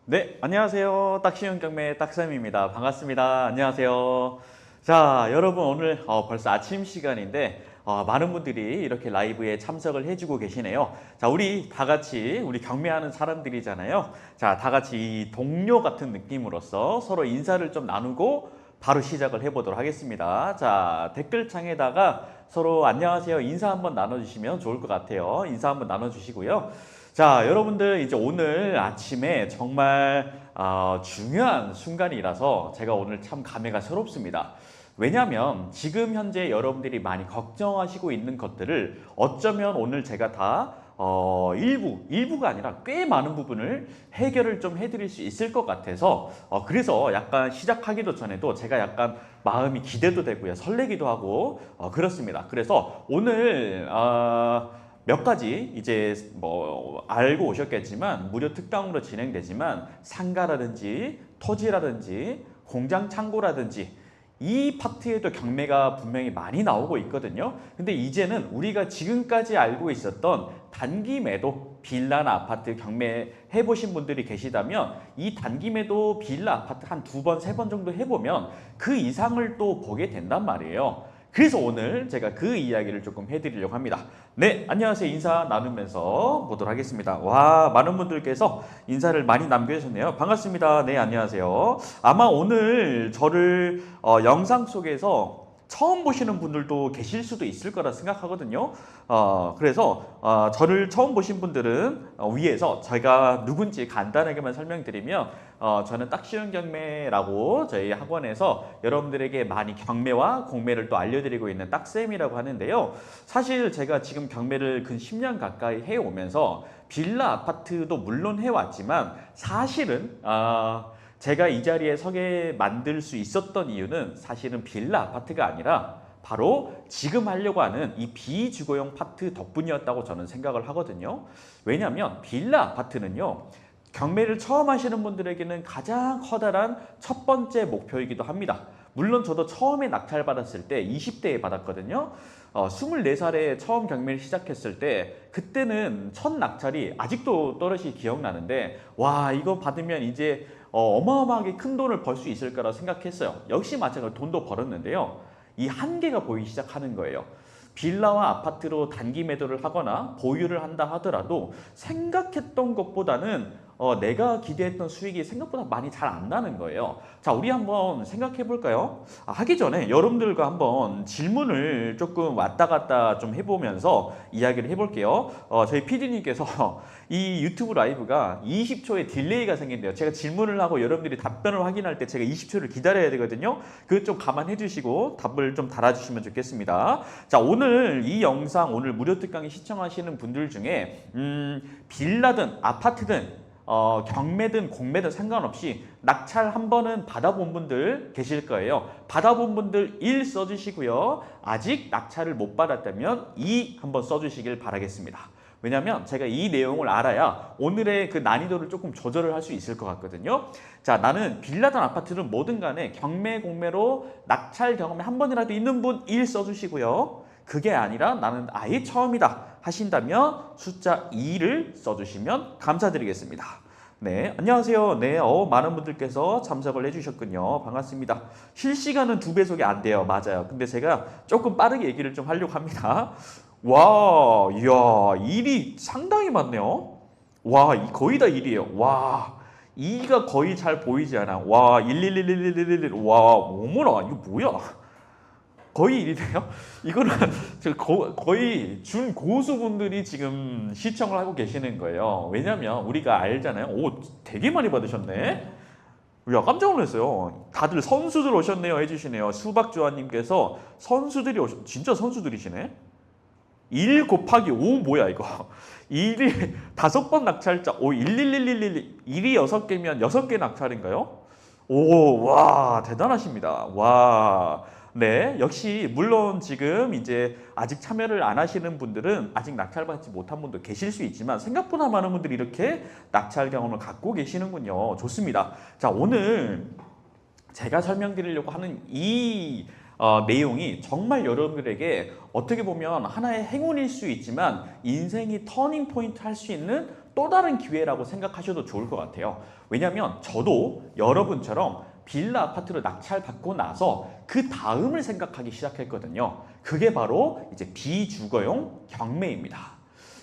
네, 안녕하세요. 딱쉬운 경매 딱쌤입니다. 반갑습니다. 안녕하세요. 자, 여러분 오늘 벌써 아침 시간인데 많은 분들이 이렇게 라이브에 참석을 해주고 계시네요. 자, 우리 다 같이 우리 경매하는 사람들이잖아요. 자, 다 같이 이 동료 같은 느낌으로서 서로 인사를 좀 나누고 바로 시작을 해보도록 하겠습니다. 자, 댓글창에다가 서로 안녕하세요 인사 한번 나눠주시면 좋을 것 같아요. 인사 한번 나눠주시고요. 자, 여러분들 이제 오늘 아침에 정말 중요한 순간이라서 제가 오늘 참 감회가 새롭습니다. 왜냐하면 지금 현재 여러분들이 많이 걱정하시고 있는 것들을 어쩌면 오늘 제가 다 일부가 아니라 꽤 많은 부분을 해결을 좀 해드릴 수 있을 것 같아서 그래서 약간 시작하기도 전에도 제가 약간 마음이 기대도 되고요. 설레기도 하고 그렇습니다. 그래서 오늘 몇 가지 이제 뭐 알고 오셨겠지만 무료 특강으로 진행되지만 상가라든지 토지라든지 공장 창고라든지 이 파트에도 경매가 분명히 많이 나오고 있거든요. 근데 이제는 우리가 지금까지 알고 있었던 단기 매도 빌라나 아파트 경매 해보신 분들이 계시다면 이 단기 매도 빌라 아파트 한 두 번, 세 번 정도 해보면 그 이상을 또 보게 된단 말이에요. 그래서 오늘 제가 그 이야기를 조금 해드리려고 합니다. 네, 안녕하세요. 인사 나누면서 보도록 하겠습니다. 와, 많은 분들께서 인사를 많이 남겨주셨네요. 반갑습니다. 네, 안녕하세요. 아마 오늘 저를 영상 속에서 처음 보시는 분들도 계실 수도 있을 거라 생각하거든요. 그래서 저를 처음 보신 분들은 위에서 제가 누군지 간단하게만 설명드리면 저는 딱쉬운 경매라고 저희 학원에서 여러분들에게 많이 경매와 공매를 또 알려드리고 있는 딱쌤이라고 하는데요. 사실 제가 지금 경매를 근 10년 가까이 해오면서 빌라 아파트도 물론 해왔지만 사실은 제가 이 자리에 서게 만들 수 있었던 이유는 사실은 빌라 아파트가 아니라 바로 지금 하려고 하는 이 비주거용 파트 덕분이었다고 저는 생각을 하거든요. 왜냐하면 빌라 아파트는요. 경매를 처음 하시는 분들에게는 가장 커다란 첫 번째 목표이기도 합니다. 물론 저도 처음에 낙찰 받았을 때 20대에 받았거든요. 24살에 처음 경매를 시작했을 때 그때는 첫 낙찰이 아직도 또렷이 기억나는데 와 이거 받으면 이제 어마어마하게 큰 돈을 벌 수 있을 거라 생각했어요. 역시 마찬가지로 돈도 벌었는데요. 이 한계가 보이기 시작하는 거예요. 빌라와 아파트로 단기 매도를 하거나 보유를 한다 하더라도 생각했던 것보다는 내가 기대했던 수익이 생각보다 많이 잘 안 나는 거예요. 자, 우리 한번 생각해 볼까요? 하기 전에 여러분들과 한번 질문을 조금 왔다 갔다 좀 해보면서 이야기를 해볼게요. 저희 PD님께서 이 유튜브 라이브가 20초의 딜레이가 생긴대요. 제가 질문을 하고 여러분들이 답변을 확인할 때 제가 20초를 기다려야 되거든요. 그거 좀 감안해 주시고 답을 좀 달아주시면 좋겠습니다. 자, 오늘 이 영상 오늘 무료 특강에 시청하시는 분들 중에 빌라든 아파트든 경매든 공매든 상관없이 낙찰 한 번은 받아본 분들 계실 거예요. 받아본 분들 1 써주시고요. 아직 낙찰을 못 받았다면 2 한번 써주시길 바라겠습니다. 왜냐하면 제가 이 내용을 알아야 오늘의 그 난이도를 조금 조절을 할 수 있을 것 같거든요. 자, 나는 빌라든 아파트든 뭐든 간에 경매 공매로 낙찰 경험이 한 번이라도 있는 분 1 써주시고요. 그게 아니라 나는 아예 처음이다 하신다면 숫자 2를 써주시면 감사드리겠습니다. 네, 안녕하세요. 네, 많은 분들께서 참석을 해주셨군요. 반갑습니다. 실시간은 2배속이 안 돼요. 맞아요. 근데 제가 조금 빠르게 얘기를 좀 하려고 합니다. 와, 이야, 일이 상당히 많네요. 와, 거의 다 1이에요. 와, 2가 거의 잘 보이지 않아. 와, 1111111, 와, 어머나, 이거 뭐야? 거의 1이네요. 이거는 거의 준고수분들이 지금 시청을 하고 계시는 거예요. 왜냐면 우리가 알잖아요. 오, 되게 많이 받으셨네. 야, 깜짝 놀랐어요. 다들 선수들 오셨네요 해주시네요. 수박주아님께서 선수들이 진짜 선수들이시네. 1 곱하기 5 뭐야 이거. 1이 5번 낙찰자. 오, 11111 1이 6개면 6개 낙찰인가요? 오, 와, 대단하십니다. 와. 네, 역시 물론 지금 이제 아직 참여를 안 하시는 분들은 아직 낙찰받지 못한 분도 계실 수 있지만 생각보다 많은 분들이 이렇게 낙찰 경험을 갖고 계시는군요. 좋습니다. 자, 오늘 제가 설명드리려고 하는 이 내용이 정말 여러분들에게 어떻게 보면 하나의 행운일 수 있지만 인생이 터닝 포인트 할 수 있는 또 다른 기회라고 생각하셔도 좋을 것 같아요. 왜냐하면 저도 여러분처럼 빌라 아파트를 낙찰받고 나서 그 다음을 생각하기 시작했거든요. 그게 바로 이제 비주거용 경매입니다.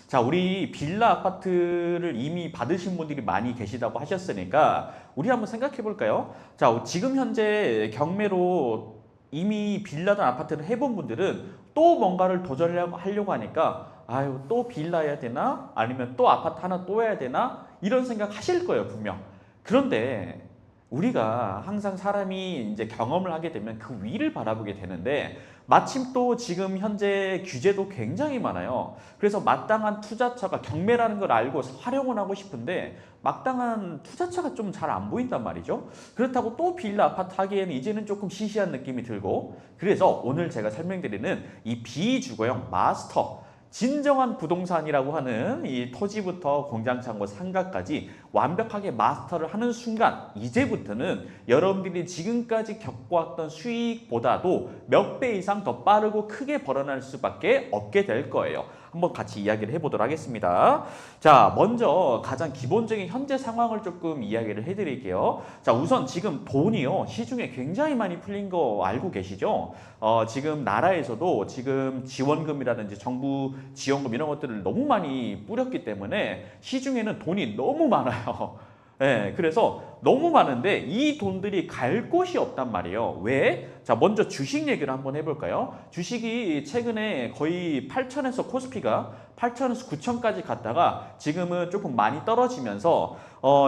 자, 우리 빌라 아파트를 이미 받으신 분들이 많이 계시다고 하셨으니까 우리 한번 생각해 볼까요? 자, 지금 현재 경매로 이미 빌라든 아파트를 해본 분들은 또 뭔가를 도전하려고 하니까 아유, 또 빌라 해야 되나? 아니면 또 아파트 하나 또 해야 되나? 이런 생각 하실 거예요, 분명. 그런데 우리가 항상 사람이 이제 경험을 하게 되면 그 위를 바라보게 되는데 마침 또 지금 현재 규제도 굉장히 많아요. 그래서 마땅한 투자처가 경매라는 걸 알고 활용을 하고 싶은데 마땅한 투자처가 좀 잘 안 보인단 말이죠. 그렇다고 또 빌라 아파트 하기에는 이제는 조금 시시한 느낌이 들고 그래서 오늘 제가 설명드리는 이 비주거용 마스터 진정한 부동산이라고 하는 이 토지부터 공장, 창고, 상가까지 완벽하게 마스터를 하는 순간 이제부터는 여러분들이 지금까지 겪어왔던 수익보다도 몇 배 이상 더 빠르고 크게 벌어날 수밖에 없게 될 거예요. 한번 같이 이야기를 해보도록 하겠습니다. 자, 먼저 가장 기본적인 현재 상황을 조금 이야기를 해드릴게요. 자, 우선 지금 돈이요 시중에 굉장히 많이 풀린 거 알고 계시죠? 지금 나라에서도 지금 지원금이라든지 정부 지원금 이런 것들을 너무 많이 뿌렸기 때문에 시중에는 돈이 너무 많아요. 네, 그래서 너무 많은데 이 돈들이 갈 곳이 없단 말이에요. 왜? 자, 먼저 주식 얘기를 한번 해볼까요? 주식이 최근에 거의 8천에서 코스피가 8천에서 9천까지 갔다가 지금은 조금 많이 떨어지면서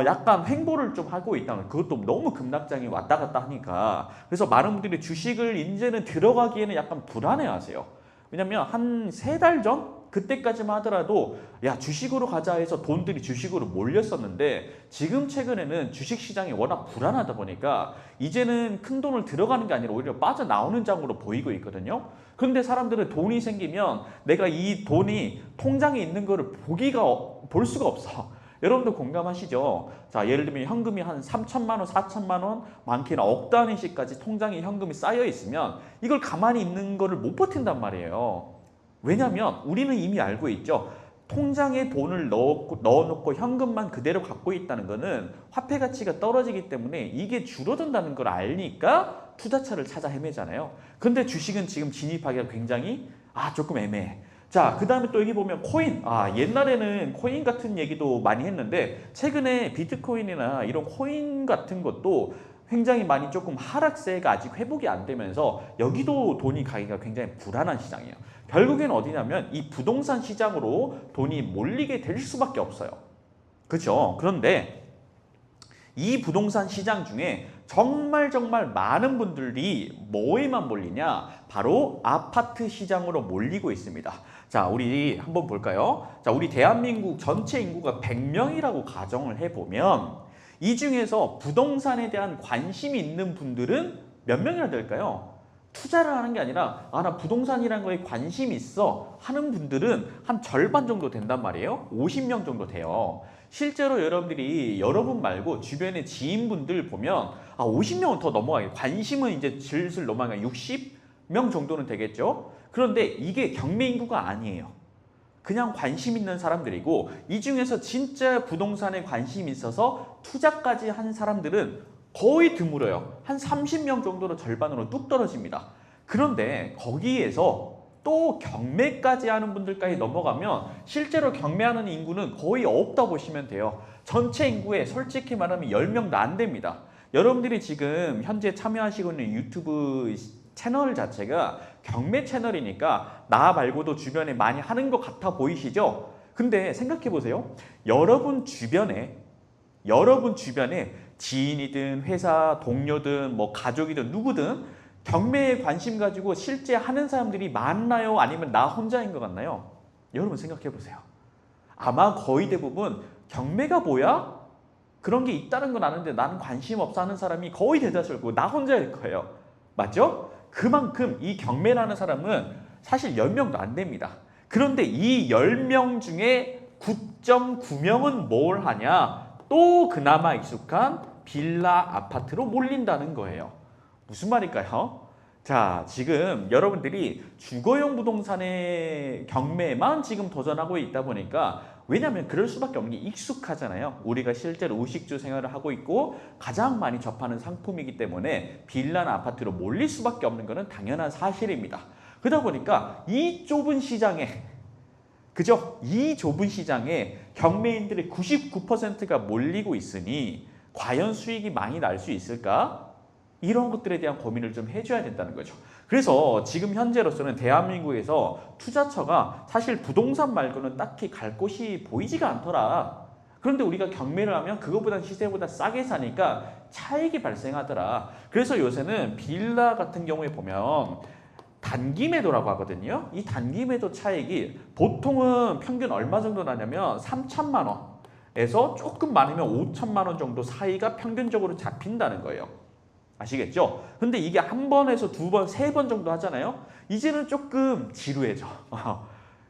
약간 횡보를 좀 하고 있다는 그것도 너무 급락장이 왔다 갔다 하니까 그래서 많은 분들이 주식을 이제는 들어가기에는 약간 불안해하세요. 왜냐면 한 3달 전? 그때까지만 하더라도 야 주식으로 가자 해서 돈들이 주식으로 몰렸었는데 지금 최근에는 주식시장이 워낙 불안하다 보니까 이제는 큰 돈을 들어가는 게 아니라 오히려 빠져나오는 장으로 보이고 있거든요. 그런데 사람들은 돈이 생기면 내가 이 돈이 통장에 있는 거를 볼 수가 없어. 여러분도 공감하시죠? 자, 예를 들면 현금이 한 3천만 원, 4천만 원, 많게는 억 단위씩까지 통장에 현금이 쌓여 있으면 이걸 가만히 있는 거를 못 버틴단 말이에요. 왜냐하면 우리는 이미 알고 있죠. 통장에 돈을 넣어놓고 현금만 그대로 갖고 있다는 것은 화폐 가치가 떨어지기 때문에 이게 줄어든다는 걸 아니까 투자처를 찾아 헤매잖아요. 근데 주식은 지금 진입하기가 굉장히 조금 애매해. 자, 그 다음에 또 여기 보면 코인. 옛날에는 코인 같은 얘기도 많이 했는데 최근에 비트코인이나 이런 코인 같은 것도 굉장히 많이 조금 하락세가 아직 회복이 안 되면서 여기도 돈이 가기가 굉장히 불안한 시장이에요. 결국엔 어디냐면 이 부동산 시장으로 돈이 몰리게 될 수밖에 없어요. 그렇죠? 그런데 이 부동산 시장 중에 정말 많은 분들이 뭐에만 몰리냐? 바로 아파트 시장으로 몰리고 있습니다. 자, 우리 한번 볼까요? 자, 우리 대한민국 전체 인구가 100명이라고 가정을 해보면 이 중에서 부동산에 대한 관심이 있는 분들은 몇 명이나 될까요? 투자를 하는 게 아니라 나 부동산이라는 거에 관심이 있어 하는 분들은 한 절반 정도 된단 말이에요. 50명 정도 돼요. 실제로 여러분들이 여러분 말고 주변의 지인분들 보면 50명은 더 넘어가요. 관심은 이제 슬슬 넘어가요. 60명 정도는 되겠죠. 그런데 이게 경매 인구가 아니에요. 그냥 관심 있는 사람들이고 이 중에서 진짜 부동산에 관심이 있어서 투자까지 한 사람들은 거의 드물어요. 한 30명 정도로 절반으로 뚝 떨어집니다. 그런데 거기에서 또 경매까지 하는 분들까지 넘어가면 실제로 경매하는 인구는 거의 없다 보시면 돼요. 전체 인구에 솔직히 말하면 10명도 안 됩니다. 여러분들이 지금 현재 참여하시고 있는 유튜브 채널 자체가 경매 채널이니까 나 말고도 주변에 많이 하는 것 같아 보이시죠? 근데 생각해 보세요. 여러분 주변에 지인이든 회사 동료든 뭐 가족이든 누구든 경매에 관심 가지고 실제 하는 사람들이 많나요? 아니면 나 혼자인 것 같나요? 여러분 생각해 보세요. 아마 거의 대부분 경매가 뭐야? 그런 게 있다는 건 아는데 나는 관심 없어 하는 사람이 거의 대다수일 거고 나 혼자일 거예요. 맞죠? 그만큼 이 경매라는 사람은 사실 10명도 안 됩니다. 그런데 이 10명 중에 9.9명은 뭘 하냐? 또 그나마 익숙한 빌라 아파트로 몰린다는 거예요. 무슨 말일까요? 자, 지금 여러분들이 주거용 부동산의 경매만 지금 도전하고 있다 보니까 왜냐하면 그럴 수밖에 없는 게 익숙하잖아요. 우리가 실제로 의식주 생활을 하고 있고 가장 많이 접하는 상품이기 때문에 빌라나 아파트로 몰릴 수밖에 없는 것은 당연한 사실입니다. 그러다 보니까 이 좁은 시장에 그죠? 이 좁은 시장에 경매인들의 99%가 몰리고 있으니 과연 수익이 많이 날 수 있을까? 이런 것들에 대한 고민을 좀 해줘야 된다는 거죠. 그래서 지금 현재로서는 대한민국에서 투자처가 사실 부동산 말고는 딱히 갈 곳이 보이지가 않더라. 그런데 우리가 경매를 하면 그거보다 시세보다 싸게 사니까 차익이 발생하더라. 그래서 요새는 빌라 같은 경우에 보면 단기 매도라고 하거든요. 이 단기 매도 차익이 보통은 평균 얼마 정도 나냐면 3천만 원에서 조금 많으면 5천만 원 정도 사이가 평균적으로 잡힌다는 거예요. 아시겠죠? 근데 이게 한 번에서 두 번, 세 번 정도 하잖아요. 이제는 조금 지루해져.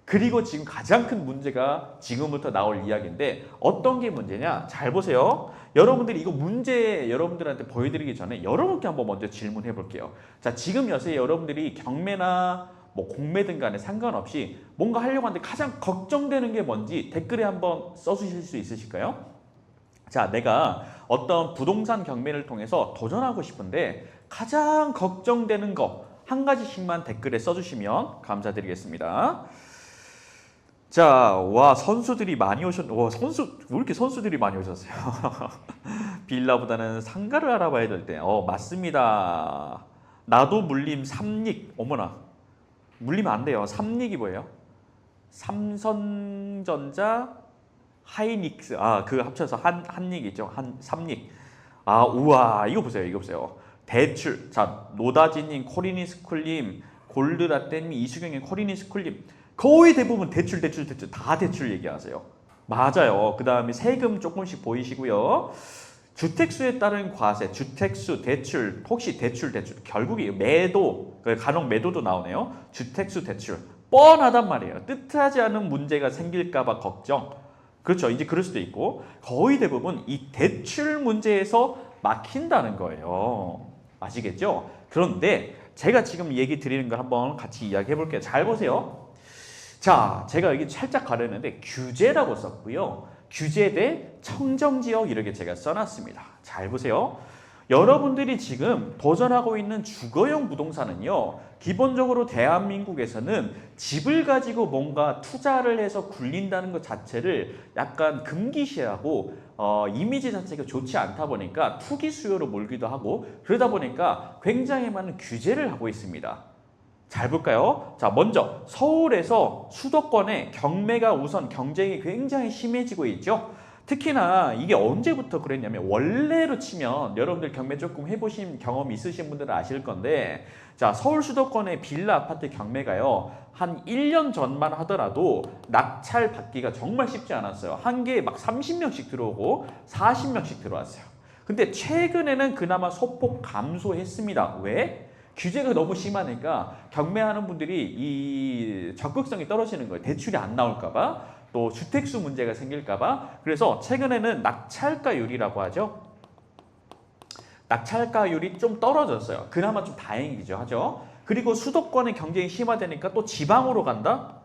그리고 지금 가장 큰 문제가 지금부터 나올 이야기인데 어떤 게 문제냐? 잘 보세요. 여러분들이 이거 문제 여러분들한테 보여드리기 전에 여러분께 한번 먼저 질문해 볼게요. 자, 지금 요새 여러분들이 경매나 뭐 공매든 간에 상관없이 뭔가 하려고 하는데 가장 걱정되는 게 뭔지 댓글에 한번 써주실 수 있으실까요? 자, 내가 어떤 부동산 경매를 통해서 도전하고 싶은데 가장 걱정되는 거 한 가지씩만 댓글에 써주시면 감사드리겠습니다. 자, 와, 선수들이 많이 와, 왜 이렇게 선수들이 많이 오셨어요? 빌라보다는 상가를 알아봐야 될 때. 맞습니다. 나도 물림 삼릭. 어머나. 물리면 안 돼요. 삼릭이 뭐예요? 삼성전자 하이닉스. 그거 합쳐서 한릭이죠. 삼릭. 우와, 이거 보세요. 이거 보세요. 대출. 자, 노다지님, 코리니스쿨님, 골드라떼님, 이수경님, 코리니스쿨님. 거의 대부분 대출 다 대출 얘기하세요. 맞아요. 그 다음에 세금 조금씩 보이시고요. 주택수에 따른 과세, 주택수, 대출, 혹시 대출 결국에 매도, 간혹 매도도 나오네요. 주택수 대출 뻔하단 말이에요. 뜻하지 않은 문제가 생길까봐 걱정. 그렇죠. 이제 그럴 수도 있고 거의 대부분 이 대출 문제에서 막힌다는 거예요. 아시겠죠? 그런데 제가 지금 얘기 드리는 걸 한번 같이 이야기해 볼게요. 잘 보세요. 자, 제가 여기 살짝 가렸는데 규제라고 썼고요. 규제 대 청정지역 이렇게 제가 써놨습니다. 잘 보세요. 여러분들이 지금 도전하고 있는 주거용 부동산은요. 기본적으로 대한민국에서는 집을 가지고 뭔가 투자를 해서 굴린다는 것 자체를 약간 금기시하고 이미지 자체가 좋지 않다 보니까 투기 수요로 몰기도 하고 그러다 보니까 굉장히 많은 규제를 하고 있습니다. 잘 볼까요? 자, 먼저 서울에서 수도권에 경매가 우선 경쟁이 굉장히 심해지고 있죠. 특히나 이게 언제부터 그랬냐면 원래로 치면 여러분들 경매 조금 해보신 경험이 있으신 분들은 아실 건데 자, 서울 수도권의 빌라 아파트 경매가요 한 1년 전만 하더라도 낙찰 받기가 정말 쉽지 않았어요. 한 개에 막 30명씩 들어오고 40명씩 들어왔어요. 근데 최근에는 그나마 소폭 감소했습니다. 왜? 규제가 너무 심하니까 경매하는 분들이 이 적극성이 떨어지는 거예요. 대출이 안 나올까봐 또 주택수 문제가 생길까봐. 그래서 최근에는 낙찰가율이라고 하죠. 낙찰가율이 좀 떨어졌어요. 그나마 좀 다행이죠. 하죠. 그리고 수도권의 경쟁이 심화되니까 또 지방으로 간다.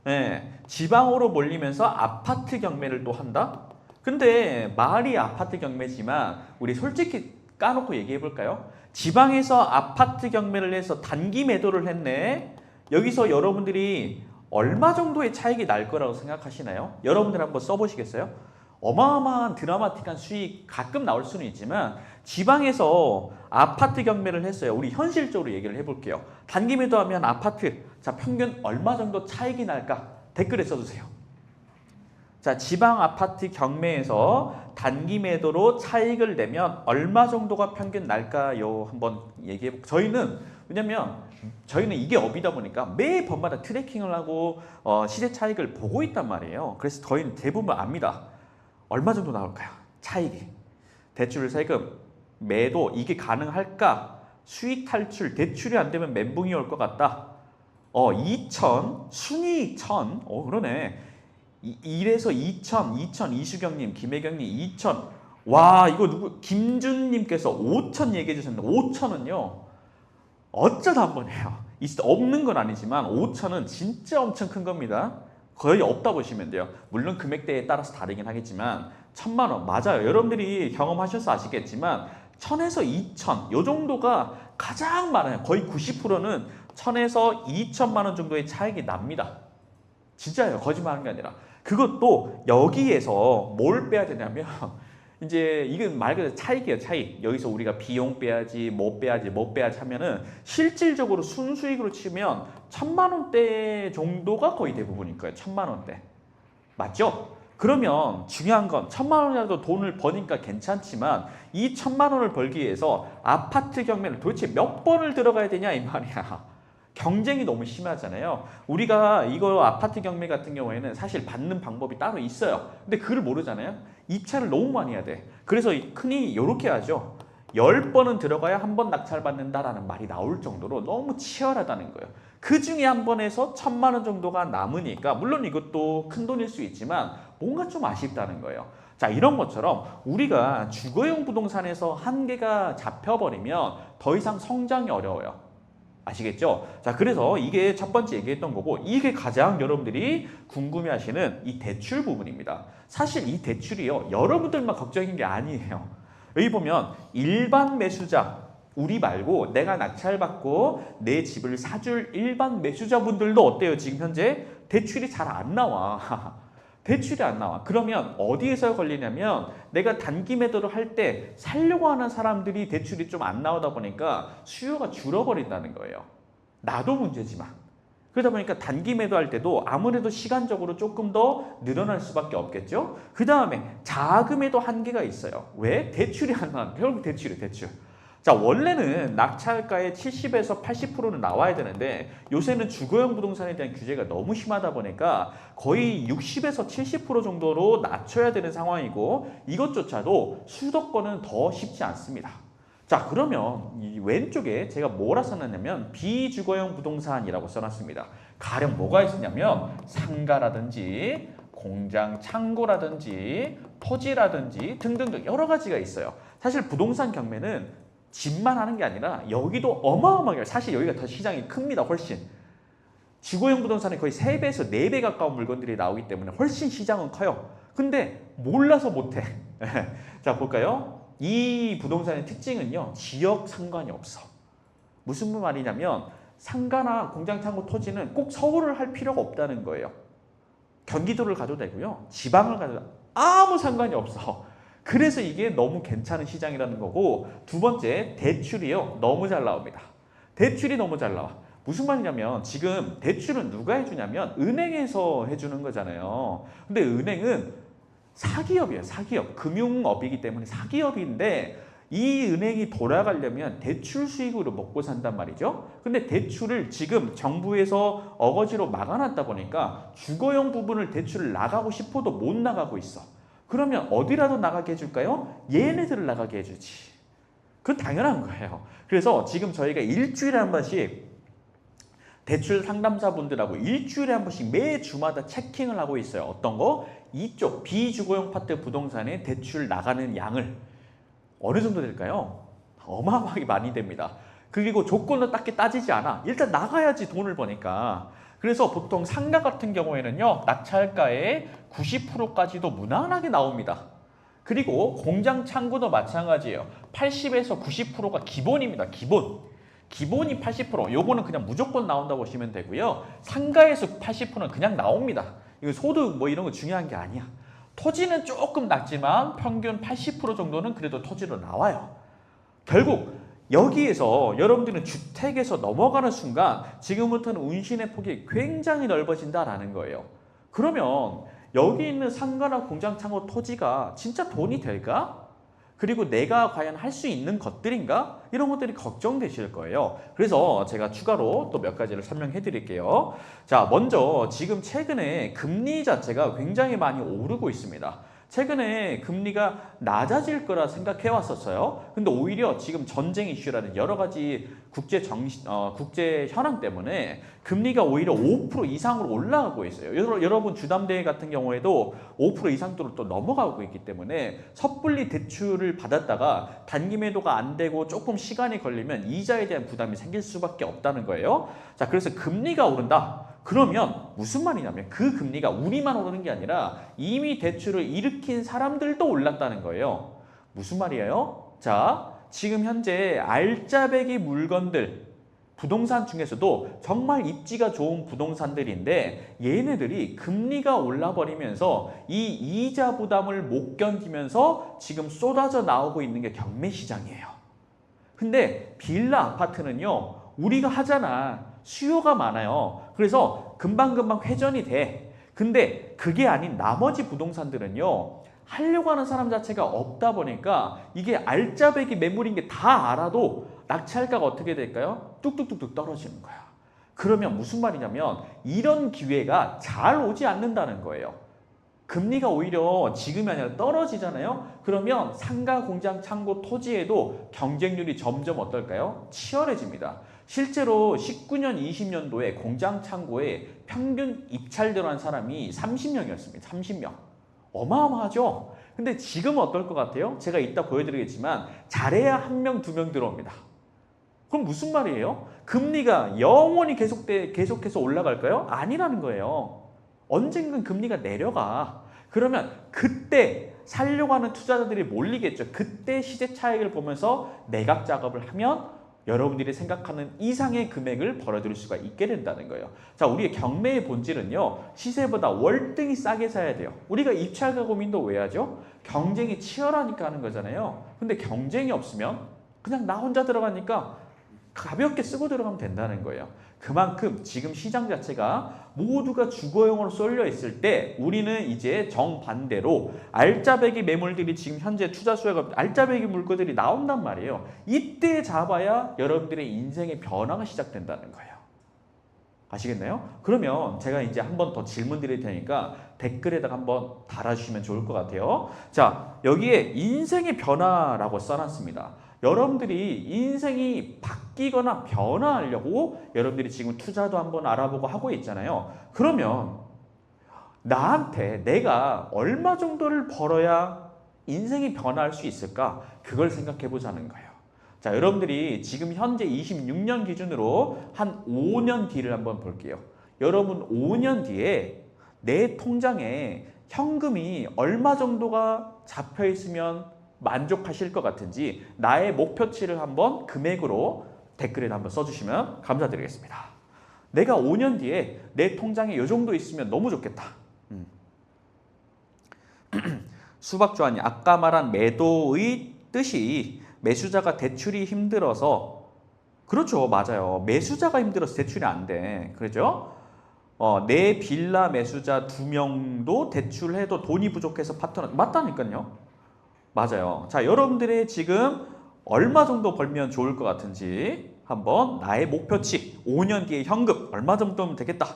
네, 지방으로 몰리면서 아파트 경매를 또 한다. 근데 말이 아파트 경매지만 우리 솔직히 까놓고 얘기해 볼까요? 지방에서 아파트 경매를 해서 단기 매도를 했네. 여기서 여러분들이 얼마 정도의 차익이 날 거라고 생각하시나요? 여러분들 한번 써보시겠어요? 어마어마한 드라마틱한 수익 가끔 나올 수는 있지만 지방에서 아파트 경매를 했어요. 우리 현실적으로 얘기를 해볼게요. 단기 매도하면 아파트 자 평균 얼마 정도 차익이 날까? 댓글에 써주세요. 자, 지방 아파트 경매에서 단기 매도로 차익을 내면 얼마 정도가 평균 날까요? 한번 얘기해 볼게요. 왜냐면 저희는 이게 업이다 보니까 매 번마다 트래킹을 하고 시세 차익을 보고 있단 말이에요. 그래서 저희는 대부분 압니다. 얼마 정도 나올까요? 차익이. 대출 세금, 매도 이게 가능할까? 수익 탈출, 대출이 안 되면 멘붕이 올 것 같다. 2천, 순이익 1,000. 그러네. 1에서 2천, 이수경님, 김혜경님 2천. 와, 이거 김준님께서 5천 얘기해 주셨는데 5천은요. 어쩌다 한 번 해요. 없는 건 아니지만 5천은 진짜 엄청 큰 겁니다. 거의 없다 보시면 돼요. 물론 금액대에 따라서 다르긴 하겠지만 1,000만 원 맞아요. 여러분들이 경험하셔서 아시겠지만 1,000에서 2,000 요 정도가 가장 많아요. 거의 90%는 1,000에서 2,000만 원 정도의 차익이 납니다. 진짜예요. 거짓말하는 게 아니라. 그것도 여기에서 뭘 빼야 되냐면 이제 이건 말 그대로 차익이에요. 차익. 여기서 우리가 비용 빼야지 뭐 빼야지 하면은 실질적으로 순수익으로 치면 1,000만 원대 정도가 거의 대부분일 거예요. 1,000만 원대. 맞죠? 그러면 중요한 건 1,000만 원이라도 돈을 버니까 괜찮지만 이 1,000만 원을 벌기 위해서 아파트 경매를 도대체 몇 번을 들어가야 되냐 이 말이야. 경쟁이 너무 심하잖아요. 우리가 이거 아파트 경매 같은 경우에는 사실 받는 방법이 따로 있어요. 근데 그걸 모르잖아요. 입찰을 너무 많이 해야 돼. 그래서 흔히 이렇게 하죠. 10번은 들어가야 한 번 낙찰받는다라는 말이 나올 정도로 너무 치열하다는 거예요. 그 중에 한 번에서 1,000만 원 정도가 남으니까 물론 이것도 큰 돈일 수 있지만 뭔가 좀 아쉽다는 거예요. 자, 이런 것처럼 우리가 주거용 부동산에서 한계가 잡혀버리면 더 이상 성장이 어려워요. 아시겠죠? 자, 그래서 이게 첫 번째 얘기했던 거고 이게 가장 여러분들이 궁금해하시는 이 대출 부분입니다. 사실 이 대출이요 여러분들만 걱정인 게 아니에요. 여기 보면 일반 매수자 우리 말고 내가 낙찰받고 내 집을 사줄 일반 매수자분들도 어때요? 지금 현재 대출이 잘 안 나와. 대출이 안 나와. 그러면 어디에서 걸리냐면 내가 단기 매도를 할 때 살려고 하는 사람들이 대출이 좀 안 나오다 보니까 수요가 줄어버린다는 거예요. 나도 문제지만. 그러다 보니까 단기 매도할 때도 아무래도 시간적으로 조금 더 늘어날 수밖에 없겠죠. 그 다음에 자금에도 한계가 있어요. 왜? 대출이 안 나와. 결국 대출이에요. 대출. 자, 원래는 낙찰가의 70에서 80%는 나와야 되는데 요새는 주거용 부동산에 대한 규제가 너무 심하다 보니까 거의 60에서 70% 정도로 낮춰야 되는 상황이고 이것조차도 수도권은 더 쉽지 않습니다. 자, 그러면 이 왼쪽에 제가 뭐라 써놨냐면 비주거용 부동산이라고 써놨습니다. 가령 뭐가 있었냐면 상가라든지 공장, 창고라든지 토지라든지 등등등 여러 가지가 있어요. 사실 부동산 경매는 집만 하는 게 아니라 여기도 어마어마하게 사실 여기가 더 시장이 큽니다. 훨씬. 주거용 부동산에 거의 3배에서 4배 가까운 물건들이 나오기 때문에 훨씬 시장은 커요. 근데 몰라서 못해. 자, 볼까요? 이 부동산의 특징은요. 지역 상관이 없어. 무슨 말이냐면 상가나 공장, 창고, 토지는 꼭 서울을 할 필요가 없다는 거예요. 경기도를 가도 되고요. 지방을 가도 되고 아무 상관이 없어. 그래서 이게 너무 괜찮은 시장이라는 거고 두 번째 대출이요. 너무 잘 나옵니다. 대출이 너무 잘 나와. 무슨 말이냐면 지금 대출은 누가 해주냐면 은행에서 해주는 거잖아요. 근데 은행은 사기업이에요. 사기업. 금융업이기 때문에 사기업인데 이 은행이 돌아가려면 대출 수익으로 먹고 산단 말이죠. 근데 대출을 지금 정부에서 어거지로 막아놨다 보니까 주거용 부분을 대출을 나가고 싶어도 못 나가고 있어. 그러면 어디라도 나가게 해줄까요? 얘네들을 나가게 해주지. 그건 당연한 거예요. 그래서 지금 저희가 일주일에 한 번씩 대출 상담사분들하고 일주일에 한 번씩 매 주마다 체킹을 하고 있어요. 어떤 거? 이쪽 비주거용 파트 부동산에 대출 나가는 양을 어느 정도 될까요? 어마어마하게 많이 됩니다. 그리고 조건도 딱히 따지지 않아. 일단 나가야지 돈을 버니까. 그래서 보통 상가 같은 경우에는요. 낙찰가의 90%까지도 무난하게 나옵니다. 그리고 공장 창고도 마찬가지예요. 80에서 90%가 기본입니다. 기본이 80%. 요거는 그냥 무조건 나온다고 보시면 되고요. 상가에서 80%는 그냥 나옵니다. 이거 소득 뭐 이런 거 중요한 게 아니야. 토지는 조금 낮지만 평균 80% 정도는 그래도 토지로 나와요. 결국 여기에서 여러분들은 주택에서 넘어가는 순간 지금부터는 운신의 폭이 굉장히 넓어진다라는 거예요. 그러면 여기 있는 상가나 공장, 창고, 토지가 진짜 돈이 될까? 그리고 내가 과연 할 수 있는 것들인가? 이런 것들이 걱정되실 거예요. 그래서 제가 추가로 또 몇 가지를 설명해 드릴게요. 자, 먼저 지금 최근에 금리 자체가 굉장히 많이 오르고 있습니다. 최근에 금리가 낮아질 거라 생각해 왔었어요. 근데 오히려 지금 전쟁 이슈라는 여러 가지 국제 현황 때문에 금리가 오히려 5% 이상으로 올라가고 있어요. 여러분 주담대 같은 경우에도 5% 이상도로 또 넘어가고 있기 때문에 섣불리 대출을 받았다가 단기 매도가 안 되고 조금 시간이 걸리면 이자에 대한 부담이 생길 수밖에 없다는 거예요. 자, 그래서 금리가 오른다. 그러면 무슨 말이냐면 그 금리가 우리만 오르는 게 아니라 이미 대출을 일으킨 사람들도 올랐다는 거예요. 무슨 말이에요? 자, 지금 현재 알짜배기 물건들 부동산 중에서도 정말 입지가 좋은 부동산들인데 얘네들이 금리가 올라버리면서 이 이자 부담을 못 견디면서 지금 쏟아져 나오고 있는 게 경매 시장이에요. 근데 빌라 아파트는요, 우리가 하잖아. 수요가 많아요. 그래서 금방금방 회전이 돼. 근데 그게 아닌 나머지 부동산들은요, 하려고 하는 사람 자체가 없다 보니까 이게 알짜배기 매물인 게 다 알아도 낙찰가가 어떻게 될까요? 뚝뚝뚝뚝 떨어지는 거야. 그러면 무슨 말이냐면 이런 기회가 잘 오지 않는다는 거예요. 금리가 오히려 지금이 아니라 떨어지잖아요. 그러면 상가, 공장, 창고, 토지에도 경쟁률이 점점 어떨까요? 치열해집니다. 실제로 19년, 20년도에 공장, 창고에 평균 입찰 들어간 사람이 30명이었습니다. 30명. 어마어마하죠? 근데 지금은 어떨 것 같아요? 제가 이따 보여드리겠지만 잘해야 1명, 2명 들어옵니다. 그럼 무슨 말이에요? 금리가 영원히 계속해서 올라갈까요? 아니라는 거예요. 언젠간 금리가 내려가. 그러면 그때 살려고 하는 투자자들이 몰리겠죠. 그때 시세 차익을 보면서 매각 작업을 하면 여러분들이 생각하는 이상의 금액을 벌어들일 수가 있게 된다는 거예요. 자, 우리의 경매의 본질은요, 시세보다 월등히 싸게 사야 돼요. 우리가 입찰가 고민도 왜 하죠? 경쟁이 치열하니까 하는 거잖아요. 근데 경쟁이 없으면 그냥 나 혼자 들어가니까 가볍게 쓰고 들어가면 된다는 거예요. 그만큼 지금 시장 자체가 모두가 주거용으로 쏠려 있을 때 우리는 이제 정반대로 알짜배기 매물들이 지금 현재 투자 수요가 알짜배기 물건들이 나온단 말이에요. 이때 잡아야 여러분들의 인생의 변화가 시작된다는 거예요. 아시겠나요? 그러면 제가 이제 한 번 더 질문 드릴 테니까 댓글에다가 한번 달아주시면 좋을 것 같아요. 자, 여기에 인생의 변화라고 써놨습니다. 여러분들이 인생이 바뀌거나 변화하려고 여러분들이 지금 투자도 한번 알아보고 하고 있잖아요. 그러면 나한테 내가 얼마 정도를 벌어야 인생이 변화할 수 있을까? 그걸 생각해 보자는 거예요. 자, 여러분들이 지금 현재 26년 기준으로 한 5년 뒤를 한번 볼게요. 여러분 5년 뒤에 내 통장에 현금이 얼마 정도가 잡혀 있으면 만족하실 것 같은지 나의 목표치를 한번 금액으로 댓글에 한번 써주시면 감사드리겠습니다. 내가 5년 뒤에 내 통장에 이 정도 있으면 너무 좋겠다. 수박주환이 아까 말한 매도의 뜻이 매수자가 대출이 힘들어서 그렇죠. 맞아요. 매수자가 힘들어서 대출이 안 돼. 그렇죠? 내 빌라 매수자 2명도 대출해도 돈이 부족해서 파트너 맞다니까요. 맞아요. 자, 여러분들의 지금 얼마 정도 벌면 좋을 것 같은지 한번 나의 목표치 5년 뒤에 현금 얼마 정도면 되겠다.